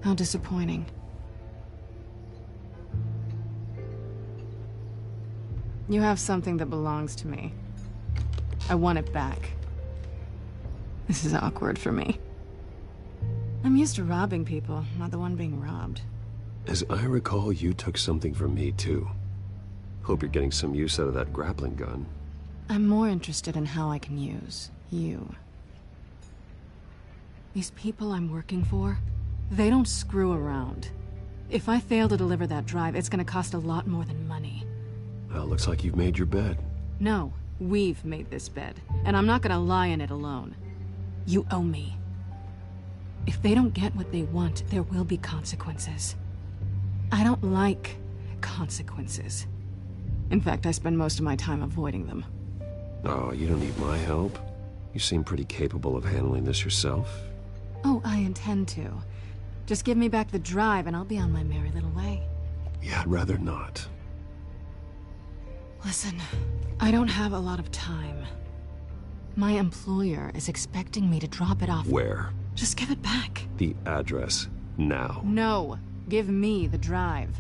How disappointing. You have something that belongs to me. I want it back. This is awkward for me. I'm used to robbing people, not the one being robbed. As I recall, you took something from me, too. Hope you're getting some use out of that grappling gun. I'm more interested in how I can use you. These people I'm working for, they don't screw around. If I fail to deliver that drive, it's gonna cost a lot more than money. Well, looks like you've made your bed. No, we've made this bed, and I'm not gonna lie in it alone. You owe me. If they don't get what they want, there will be consequences. I don't like consequences. In fact, I spend most of my time avoiding them. Oh, you don't need my help. You seem pretty capable of handling this yourself. Oh, I intend to. Just give me back the drive and I'll be on my merry little way. Yeah, I'd rather not. Listen, I don't have a lot of time. My employer is expecting me to drop it off. Where? Just give it back. The address. Now. No. Give me the drive.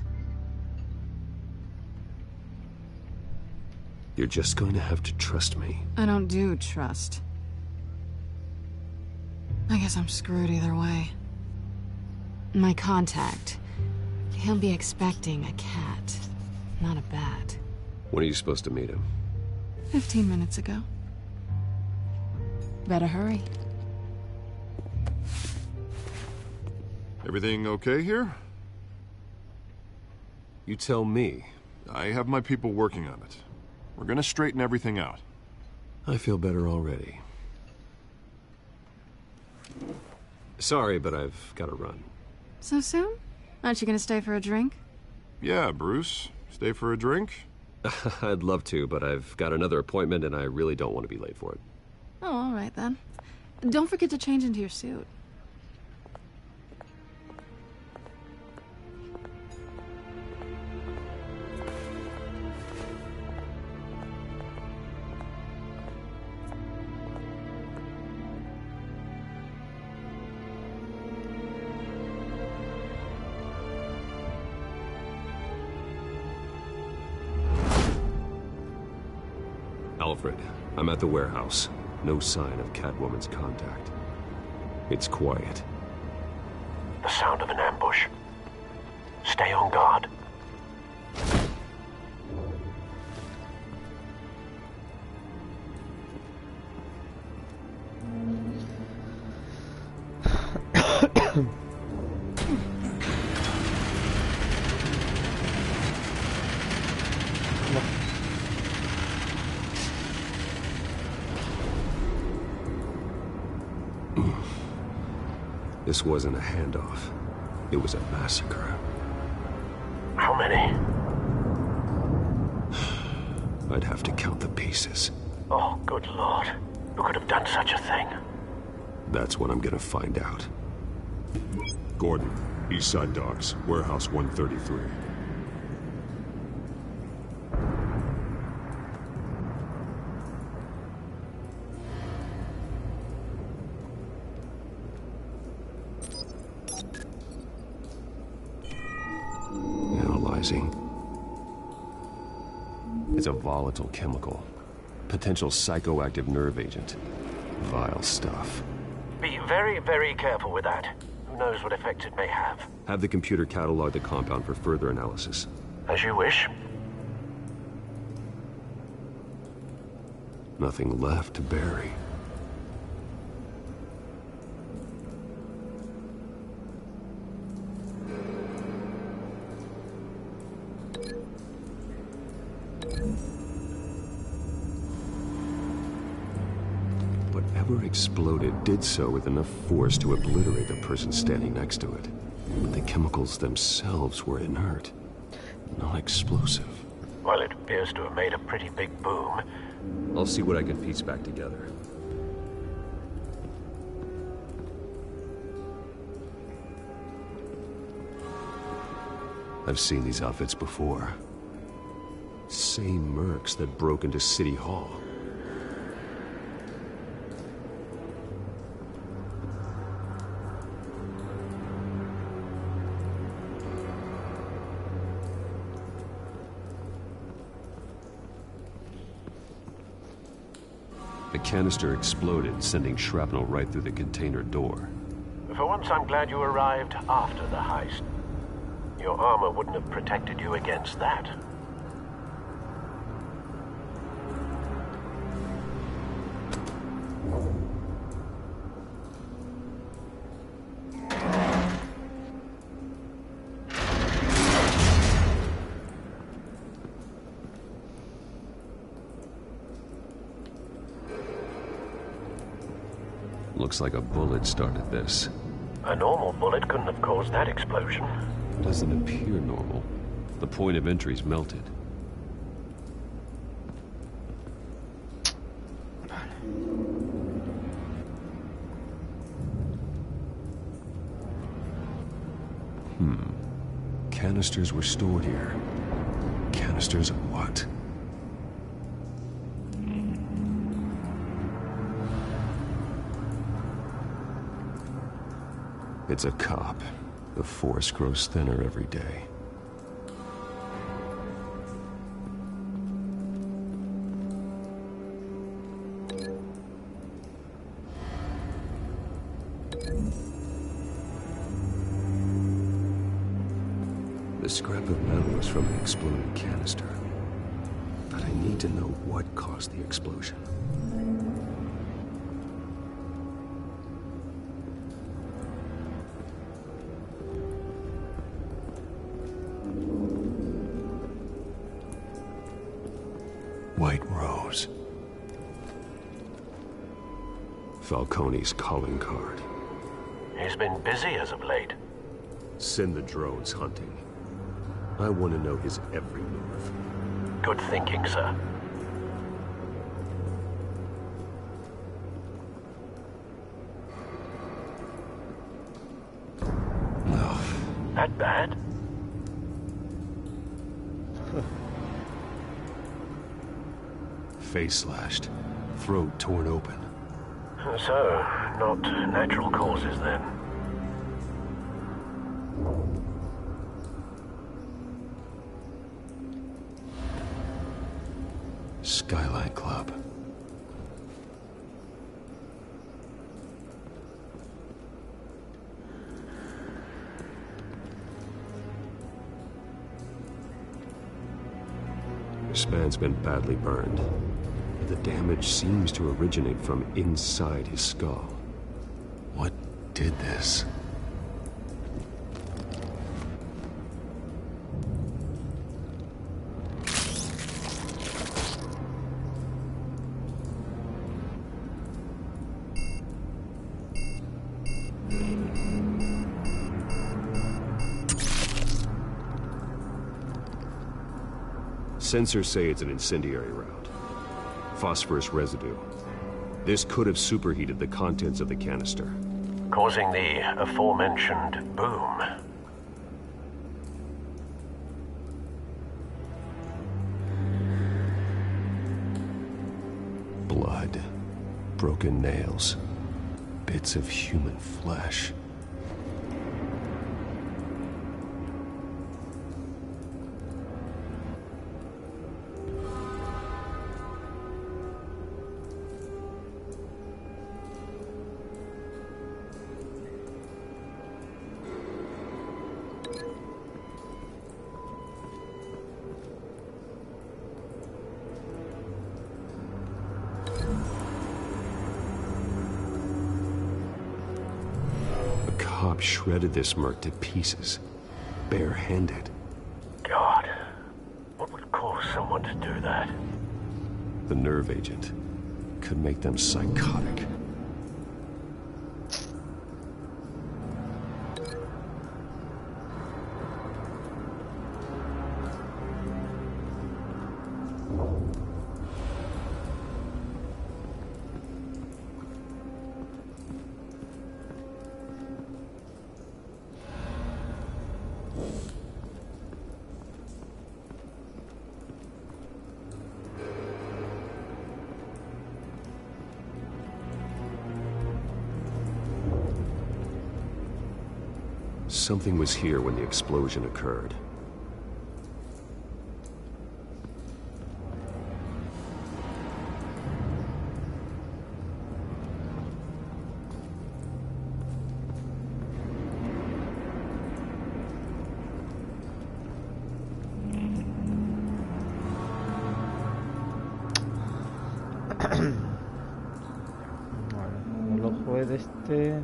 You're just going to have to trust me. I don't do trust. I guess I'm screwed either way. My contact. He'll be expecting a cat, not a bat. When are you supposed to meet him? 15 minutes ago. Better hurry. Everything okay here? You tell me. I have my people working on it. We're gonna straighten everything out. I feel better already. Sorry, but I've got to run. So soon? Aren't you gonna stay for a drink? Yeah, Bruce. Stay for a drink? I'd love to, but I've got another appointment and I really don't want to be late for it. Oh, all right then. Don't forget to change into your suit. Alfred, I'm at the warehouse. No sign of Catwoman's contact. It's quiet. The sound of an ambush. Stay on guard. This wasn't a handoff. It was a massacre. How many? I'd have to count the pieces. Oh, good Lord. Who could have done such a thing? That's what I'm gonna find out. Gordon, East Side Docks, Warehouse 133. Analyzing. It's a volatile chemical. Potential psychoactive nerve agent. Vile stuff. Be very, very careful with that. Who knows what effect it may have. Have the computer catalog the compound for further analysis. As you wish. Nothing left to bury. Whatever exploded did so with enough force to obliterate the person standing next to it. But the chemicals themselves were inert, not explosive. Well, it appears to have made a pretty big boom. I'll see what I can piece back together. I've seen these outfits before. Same mercs that broke into City Hall. The canister exploded, sending shrapnel right through the container door. For once, I'm glad you arrived after the heist. Your armor wouldn't have protected you against that. Looks like a bullet started this. A normal bullet couldn't have caused that explosion. Doesn't appear normal. The point of entry's melted. Canisters were stored here. Canisters of what? It's a cop. The force grows thinner every day. The scrap of metal is from an exploded canister. But I need to know what caused the explosion. White Rose. Falcone's calling card. He's been busy as of late. Send the drones hunting. I want to know his every move. Good thinking, sir. No. That bad? Face slashed. Throat torn open. So, not natural causes then. Skyline Club. This man's been badly burned. The damage seems to originate from inside his skull. What did this? Sensors say it's an incendiary round. Phosphorus residue. This could have superheated the contents of the canister, Causing the aforementioned boom. Blood. Broken nails. Bits of human flesh. Cop shredded this merc to pieces, barehanded. God, what would cause someone to do that? The nerve agent could make them psychotic. Something was here when the explosion occurred. El ojo de este...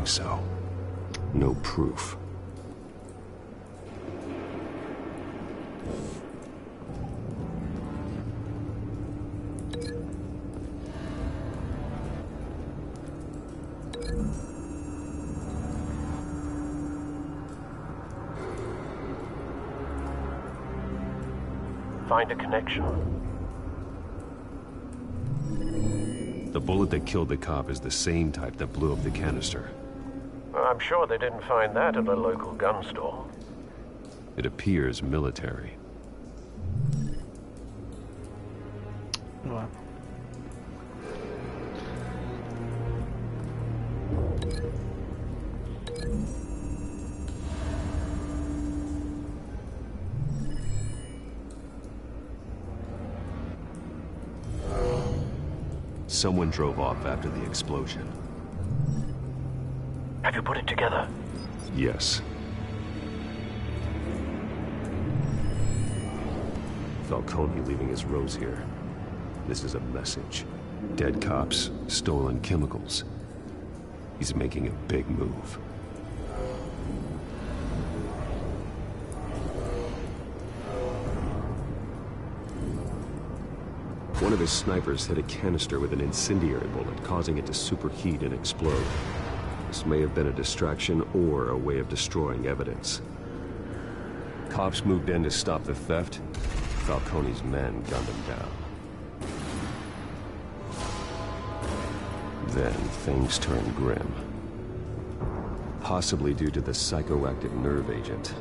think so. No proof. Find a connection. The bullet that killed the cop is the same type that blew up the canister. I'm sure they didn't find that at a local gun store. It appears military. Wow. Someone drove off after the explosion. Have you put it together? Yes. Falcone leaving his rose here. This is a message. Dead cops, stolen chemicals. He's making a big move. One of his snipers hit a canister with an incendiary bullet, causing it to superheat and explode. This may have been a distraction or a way of destroying evidence. Cops moved in to stop the theft. Falcone's men gunned him down. Then things turned grim. Possibly due to the psychoactive nerve agent.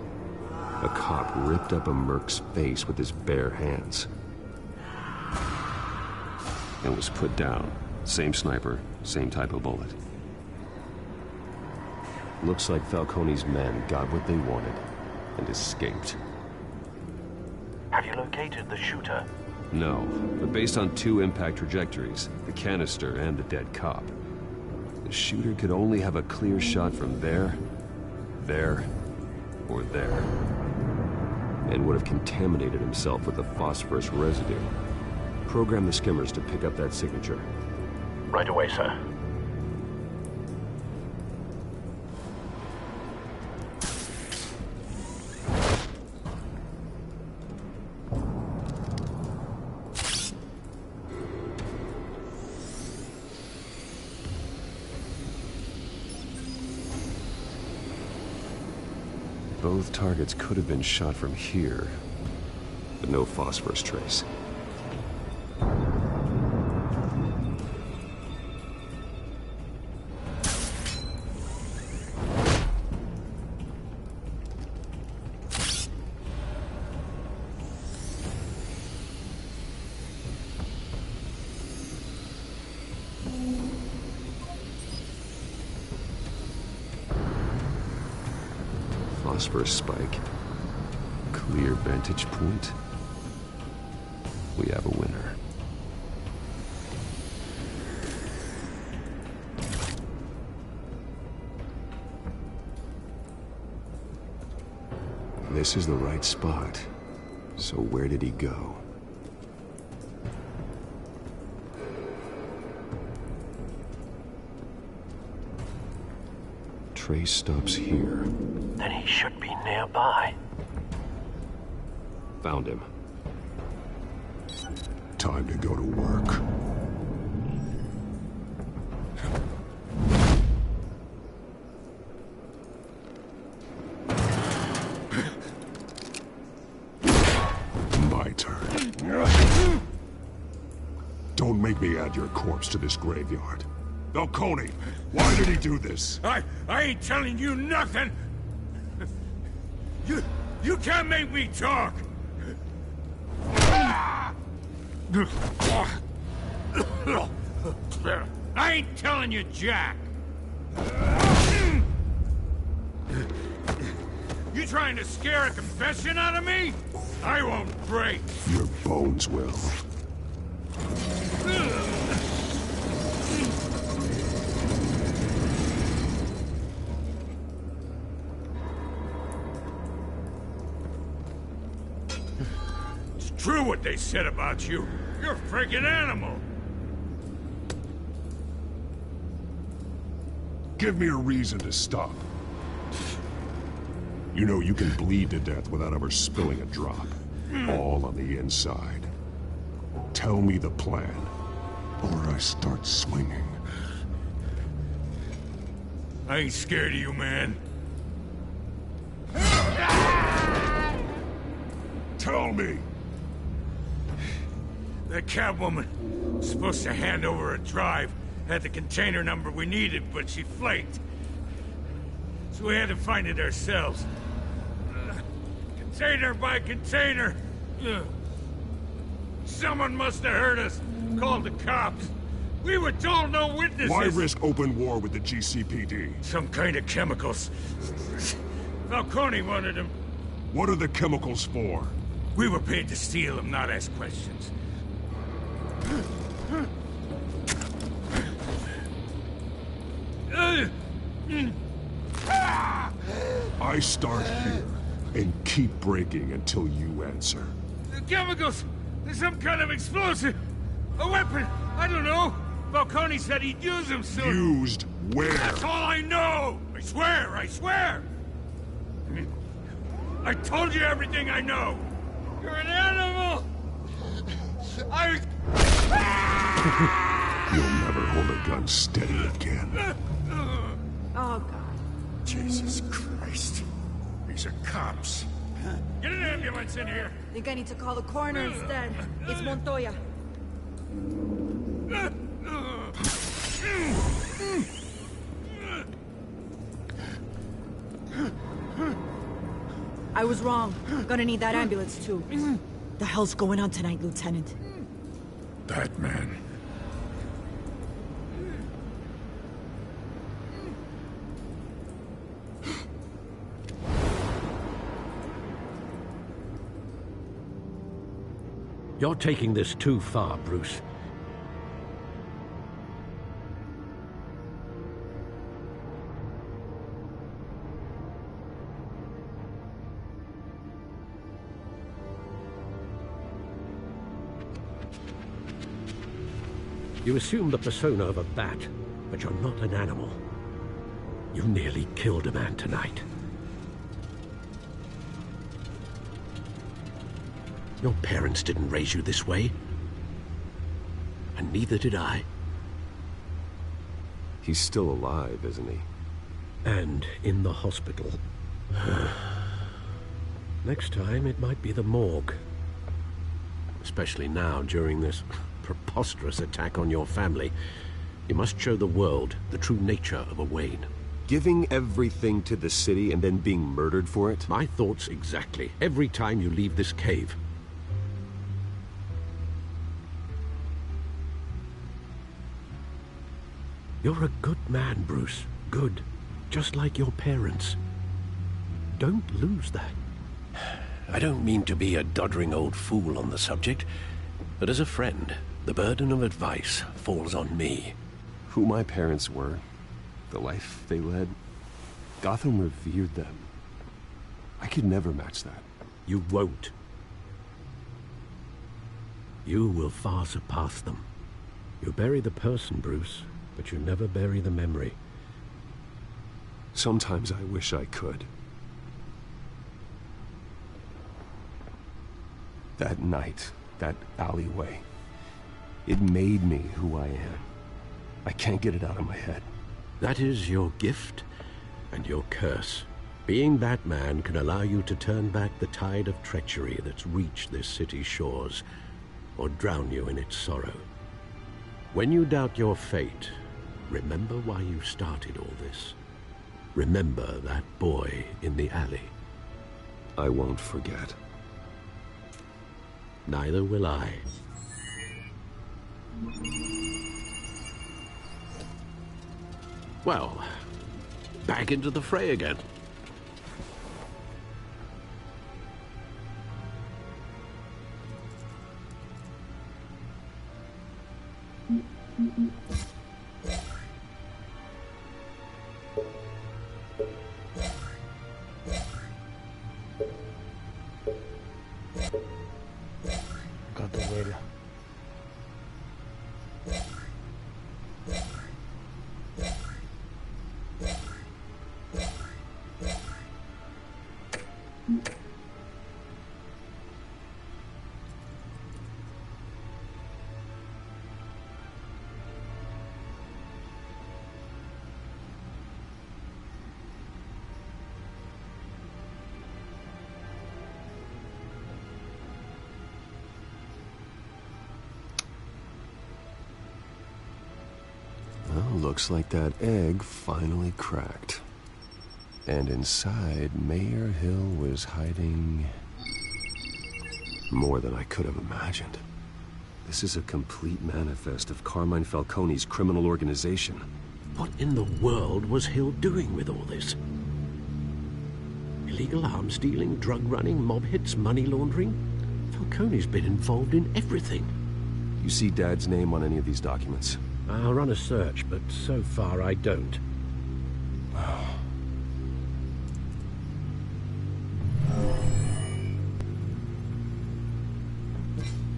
A cop ripped up a merc's face with his bare hands. And was put down. Same sniper, same type of bullet. Looks like Falcone's men got what they wanted and escaped. Have you located the shooter? No, but based on two impact trajectories, the canister and the dead cop, the shooter could only have a clear shot from there, or there, and would have contaminated himself with the phosphorus residue. Program the skimmers to pick up that signature. Right away, sir. Both targets could have been shot from here, but no phosphorus trace. Phosphorus spike. Clear vantage point. We have a winner. This is the right spot. So where did he go? Trace stops here. Then he should be nearby. Found him. Time to go to work. My turn. Don't make me add your corpse to this graveyard. Falcone, why did he do this? I ain't telling you nothing! You can't make me talk! I ain't telling you jack! You trying to scare a confession out of me? I won't break! Your bones will. True what they said about you. You're a freaking animal. Give me a reason to stop. You know you can bleed to death without ever spilling a drop. All on the inside. Tell me the plan, or I start swinging. I ain't scared of you, man. Tell me! That catwoman was supposed to hand over a drive. Had the container number we needed, but she flaked. So we had to find it ourselves. Container by container. Someone must have heard us. Called the cops. We were told no witnesses. Why risk open war with the GCPD? Some kind of chemicals. Falcone wanted them. What are the chemicals for? We were paid to steal them, not ask questions. I start here and keep breaking until you answer. The chemicals! There's some kind of explosive! A weapon! I don't know! Falcone said he'd use them soon. Used where? That's all I know! I swear! I swear! I told you everything I know! You're an animal! You'll never hold a gun steady again. Oh, God. Jesus Christ. These are cops. Get an ambulance in here! Think I need to call the coroner instead. It's Montoya. I was wrong. Gonna need that ambulance, too. The hell's going on tonight, Lieutenant? Batman. You're taking this too far, Bruce. You assume the persona of a bat, but you're not an animal. You nearly killed a man tonight. Your parents didn't raise you this way. And neither did I. He's still alive, isn't he? And in the hospital. Next time, it might be the morgue. Especially now, during this preposterous attack on your family. You must show the world the true nature of a Wayne. Giving everything to the city and then being murdered for it? My thoughts exactly. Every time you leave this cave. You're a good man, Bruce. Good. Just like your parents. Don't lose that. I don't mean to be a doddering old fool on the subject, but as a friend, the burden of advice falls on me. Who my parents were, the life they led, Gotham revered them. I could never match that. You won't. You will far surpass them. You bury the person, Bruce, but you never bury the memory. Sometimes I wish I could. That night, that alleyway, it made me who I am. I can't get it out of my head. That is your gift and your curse. Being Batman can allow you to turn back the tide of treachery that's reached this city's shores, or drown you in its sorrow. When you doubt your fate, remember why you started all this. Remember that boy in the alley. I won't forget. Neither will I. Well, back into the fray again. Gato vuela. Looks like that egg finally cracked. And inside, Mayor Hill was hiding more than I could have imagined. This is a complete manifest of Carmine Falcone's criminal organization. What in the world was Hill doing with all this? Illegal arms dealing, drug running, mob hits, money laundering? Falcone's been involved in everything. You see Dad's name on any of these documents? I'll run a search, but so far I don't.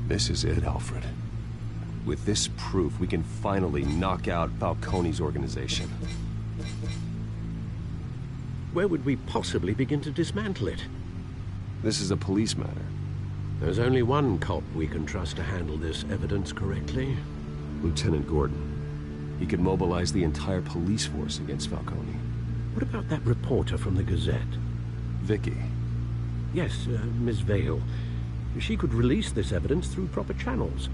This is it, Alfred. With this proof, we can finally knock out Falcone's organization. Where would we possibly begin to dismantle it? This is a police matter. There's only one cop we can trust to handle this evidence correctly. Lieutenant Gordon. He could mobilize the entire police force against Falcone. What about that reporter from the Gazette? Vicky. Yes, Miss Vale. She could release this evidence through proper channels.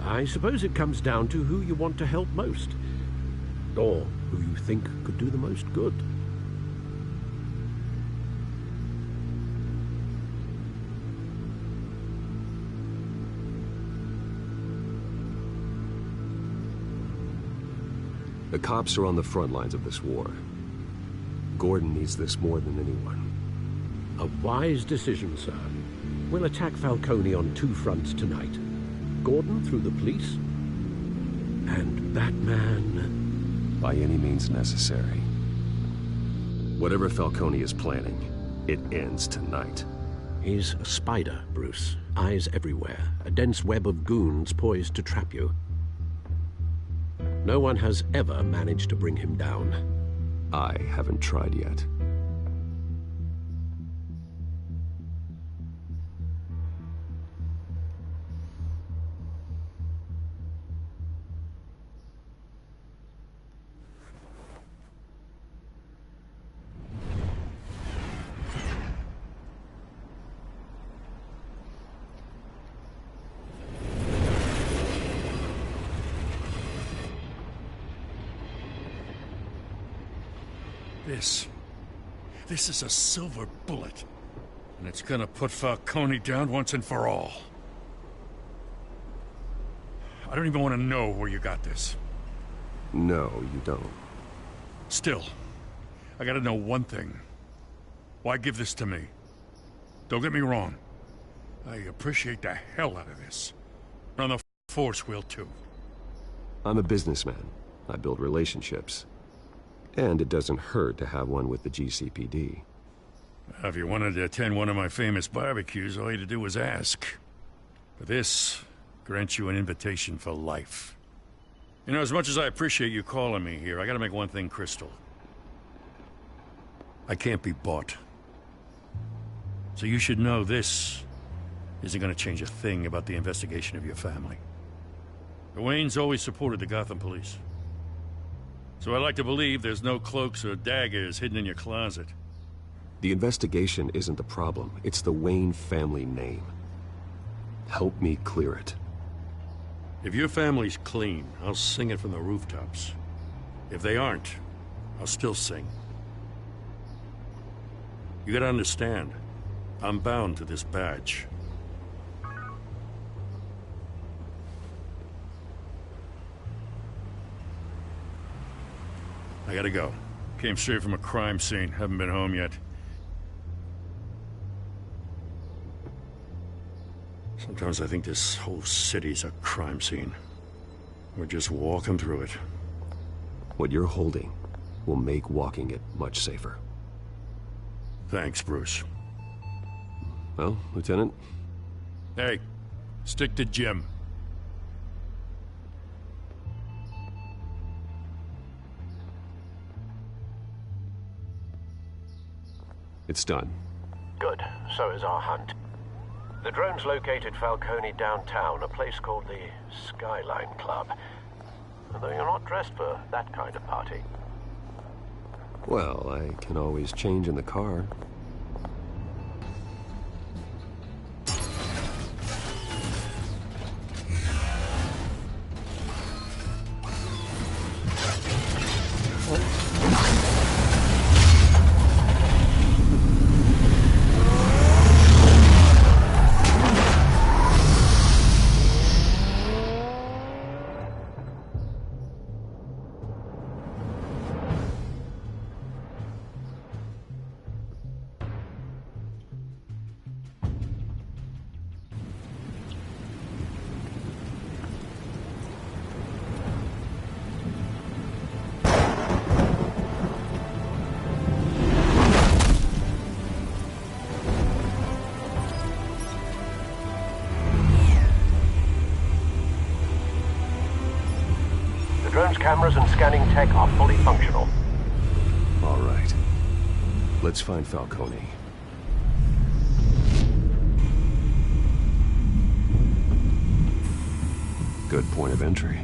I suppose it comes down to who you want to help most. Or who you think could do the most good. The cops are on the front lines of this war. Gordon needs this more than anyone. A wise decision, sir. We'll attack Falcone on two fronts tonight. Gordon through the police, and Batman... by any means necessary. Whatever Falcone is planning, it ends tonight. He's a spider, Bruce. Eyes everywhere. A dense web of goons poised to trap you. No one has ever managed to bring him down. I haven't tried yet. This is a silver bullet. And it's gonna put Falcone down once and for all. I don't even want to know where you got this. No, you don't. Still, I gotta know one thing. Why give this to me? Don't get me wrong. I appreciate the hell out of this. And the Force will too. I'm a businessman. I build relationships. And it doesn't hurt to have one with the GCPD. If you wanted to attend one of my famous barbecues, all you had to do was ask. But this grants you an invitation for life. You know, as much as I appreciate you calling me here, I gotta make one thing crystal. I can't be bought. So you should know this isn't gonna change a thing about the investigation of your family. The Waynes always supported the Gotham police. So I like to believe there's no cloaks or daggers hidden in your closet. The investigation isn't the problem. It's the Wayne family name. Help me clear it. If your family's clean, I'll sing it from the rooftops. If they aren't, I'll still sing. You gotta understand, I'm bound to this badge. I gotta go. Came straight from a crime scene. Haven't been home yet. Sometimes I think this whole city's a crime scene. We're just walking through it. What you're holding will make walking it much safer. Thanks, Bruce. Well, Lieutenant? Hey, stick to Jim. It's done. Good. So is our hunt. The drones located Falcone downtown, a place called the Skyline Club. Although you're not dressed for that kind of party. Well, I can always change in the car. cameras and scanning tech are fully functional. All right. Let's find Falcone. Good point of entry.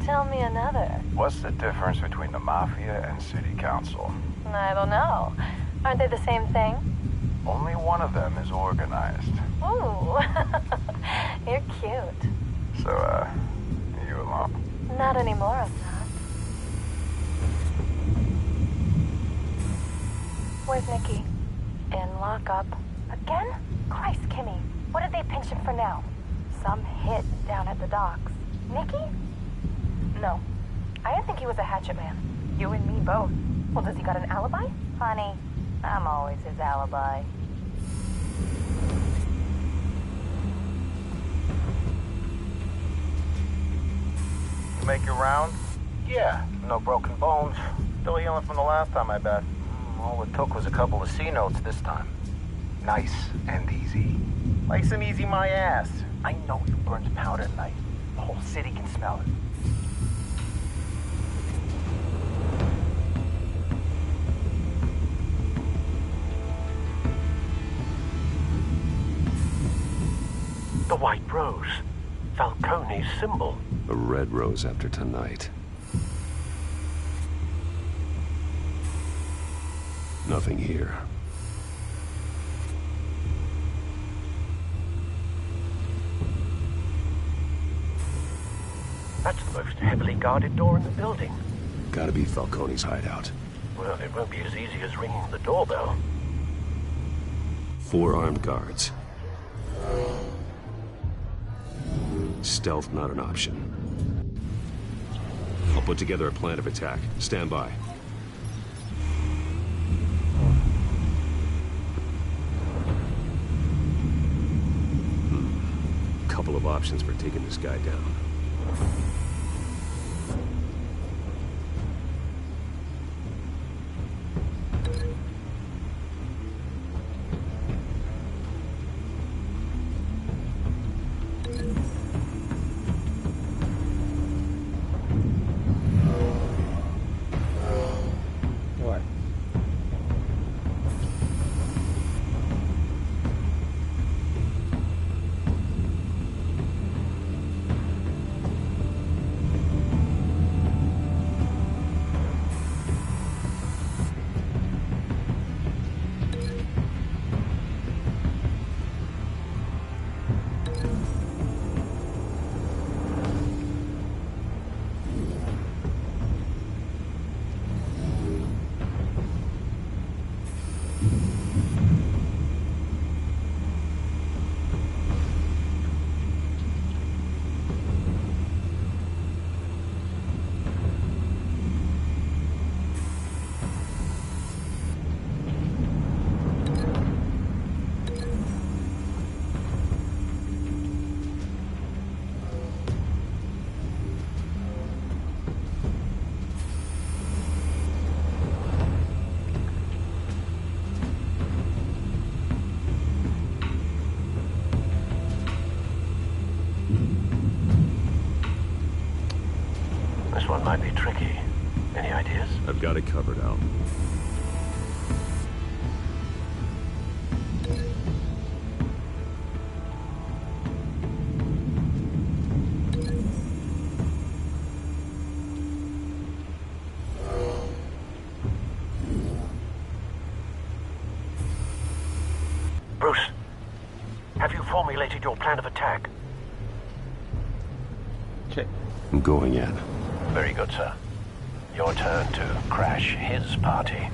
Tell me another. What's the difference between the Mafia and City Council? I don't know. Aren't they the same thing? Only one of them is organized. Ooh. You're cute. So, you alone? Not anymore, I'm not. Where's Nicky? In lockup. Again? Christ, Kimmy. What did they pinch him for now? Some hit down at the docks. Nicky? No. I didn't think he was a hatchet man. You and me both. Well, does he got an alibi? Honey, I'm always his alibi. You make your rounds? Yeah, no broken bones. Still healing from the last time, I bet. All it took was a couple of C notes this time. Nice and easy. Nice and easy my ass. I know you burned powder at night. The whole city can smell it. The white rose. Falcone's symbol. A red rose after tonight. Nothing here. That's the most heavily guarded door in the building. Gotta be Falcone's hideout. Well, it won't be as easy as ringing the doorbell. 4 armed guards. Stealth not an option. I'll put together a plan of attack. Stand by. Couple of options for taking this guy down. This one might be tricky. Any ideas? I've got it covered, Al. Bruce, have you formulated your plan of attack? Check. I'm going in. Very good, sir. Your turn to crash his party.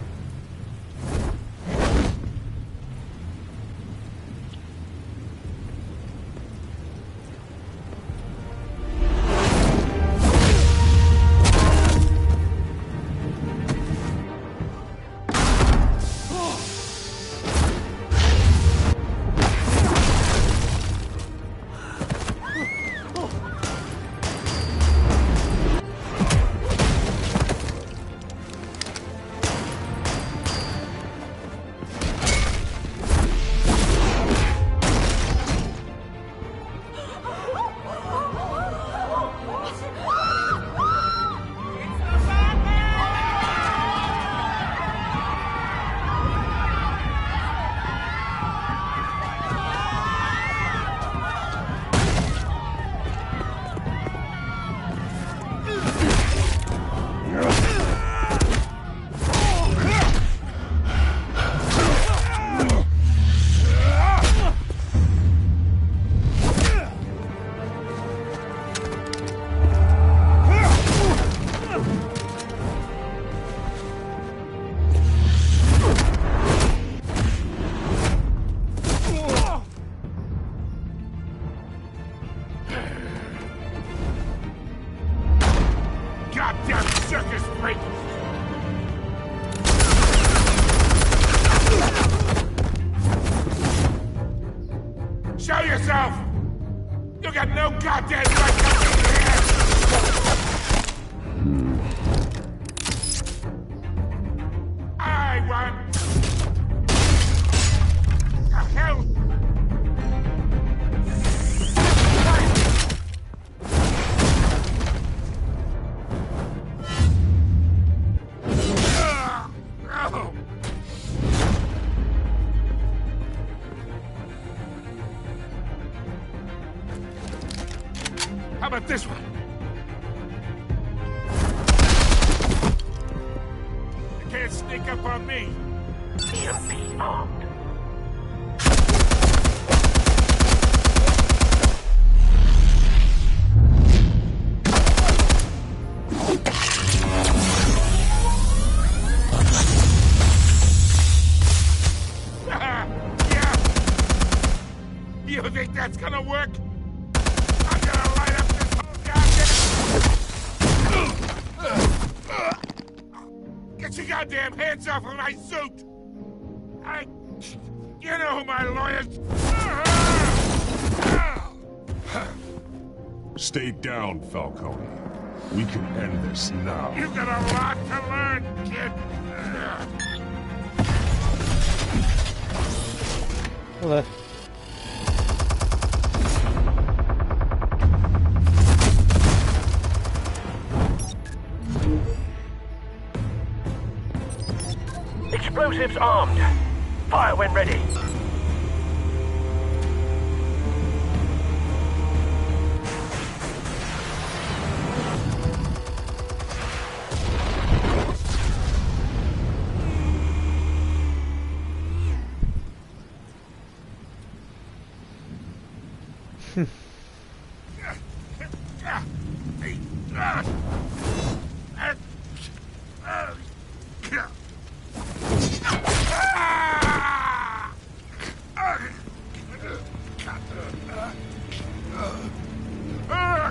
yourself! You got no goddamn right to be here! I want... The hell? How about this one? You can't sneak up on me. EMP armed. Yeah. You think that's gonna work? I'm gonna light up this whole goddamn... Get your goddamn hands off of my suit! You know who my lawyers... Stay down, Falcone. We can end this now. You've got a lot to learn, kid. Joder. Explosives armed. Fire when ready.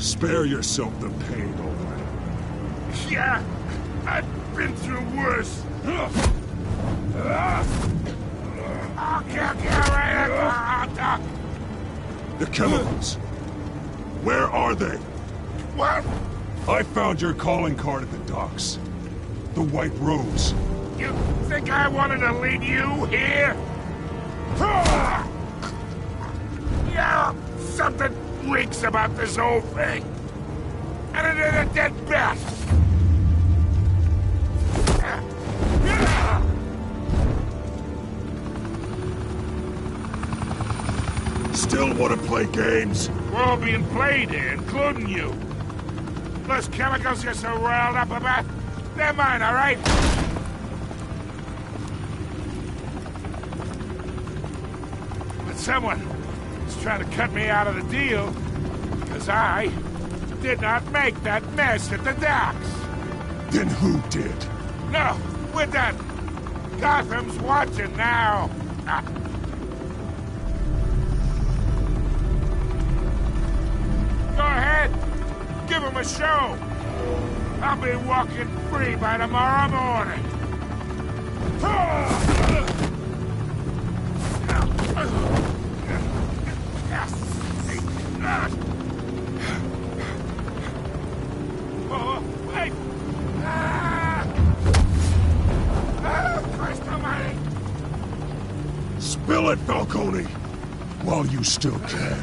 Spare yourself the pain, old man. Yeah, I've been through worse. I'll kill you right at The chemicals. Where are they? What? I found your calling card at the docks. The White Rose. You think I wanted to lead you here? Yeah, something reeks about this whole thing. And it is a dead bat. Still want to play games? We're all being played here, including you. Those chemicals you're so riled up about, they're mine, all right? But someone is trying to cut me out of the deal, because I did not make that mess at the docks. Then who did? No, we're done. Gotham's watching now. Go ahead. Give him a show. I'll be walking free by tomorrow morning. Oh, wait. Christ almighty. Spill it, Falcone, while you still can.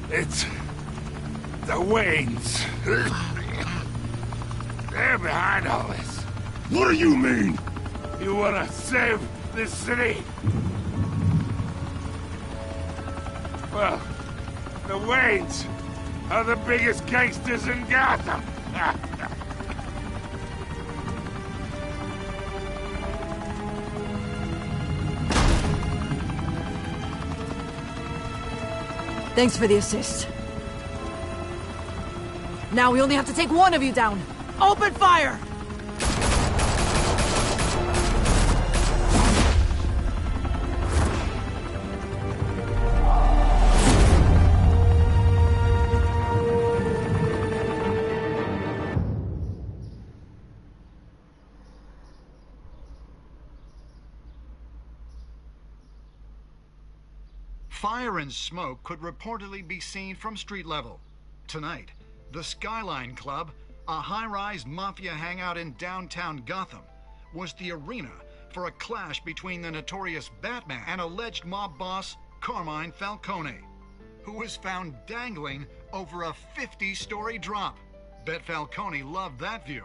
It's the Waynes. They're behind all this. What do you mean? You wanna save this city? Well, the Waynes are the biggest gangsters in Gotham. Thanks for the assist. Now we only have to take one of you down. Open fire! Fire and smoke could reportedly be seen from street level. Tonight, the Skyline Club, a high-rise mafia hangout in downtown Gotham, was the arena for a clash between the notorious Batman and alleged mob boss Carmine Falcone, who was found dangling over a 50-story drop. Bet Falcone loved that view.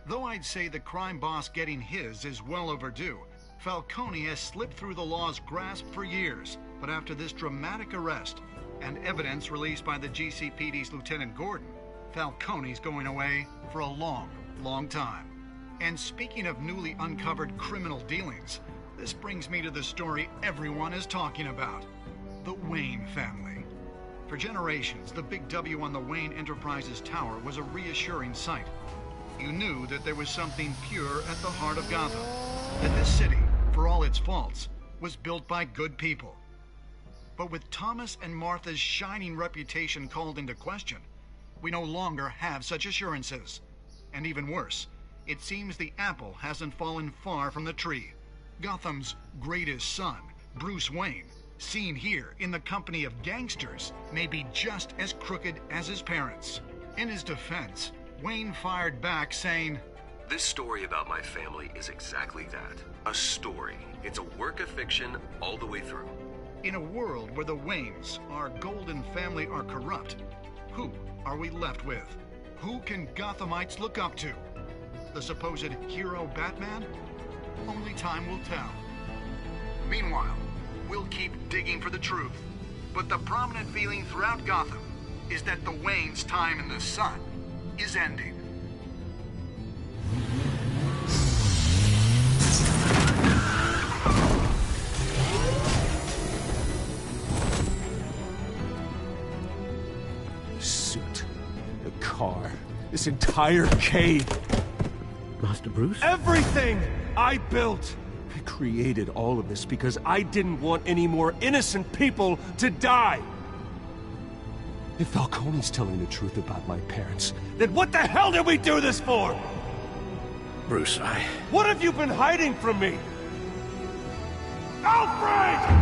Though I'd say the crime boss getting his is well overdue, Falcone has slipped through the law's grasp for years. But after this dramatic arrest and evidence released by the GCPD's Lieutenant Gordon, Falcone's going away for a long, long time. And speaking of newly uncovered criminal dealings, this brings me to the story everyone is talking about: the Wayne family. For generations, the big W on the Wayne Enterprises tower was a reassuring sight. You knew that there was something pure at the heart of Gotham, that this city, for all its faults, was built by good people. But with Thomas and Martha's shining reputation called into question, we no longer have such assurances. And even worse, it seems the apple hasn't fallen far from the tree. Gotham's greatest son, Bruce Wayne, seen here in the company of gangsters, may be just as crooked as his parents. In his defense, Wayne fired back saying, "This story about my family is exactly that. A story. It's a work of fiction all the way through." In a world where the Waynes, our golden family, are corrupt, who are we left with? Who can Gothamites look up to? The supposed hero Batman? Only time will tell. Meanwhile, we'll keep digging for the truth. But the prominent feeling throughout Gotham is that the Waynes' time in the sun is ending. Suit, the car, this entire cave. Master Bruce? Everything I built! I created all of this because I didn't want any more innocent people to die! If Falcone's telling the truth about my parents, then what the hell did we do this for? Bruce, What have you been hiding from me? Alfred!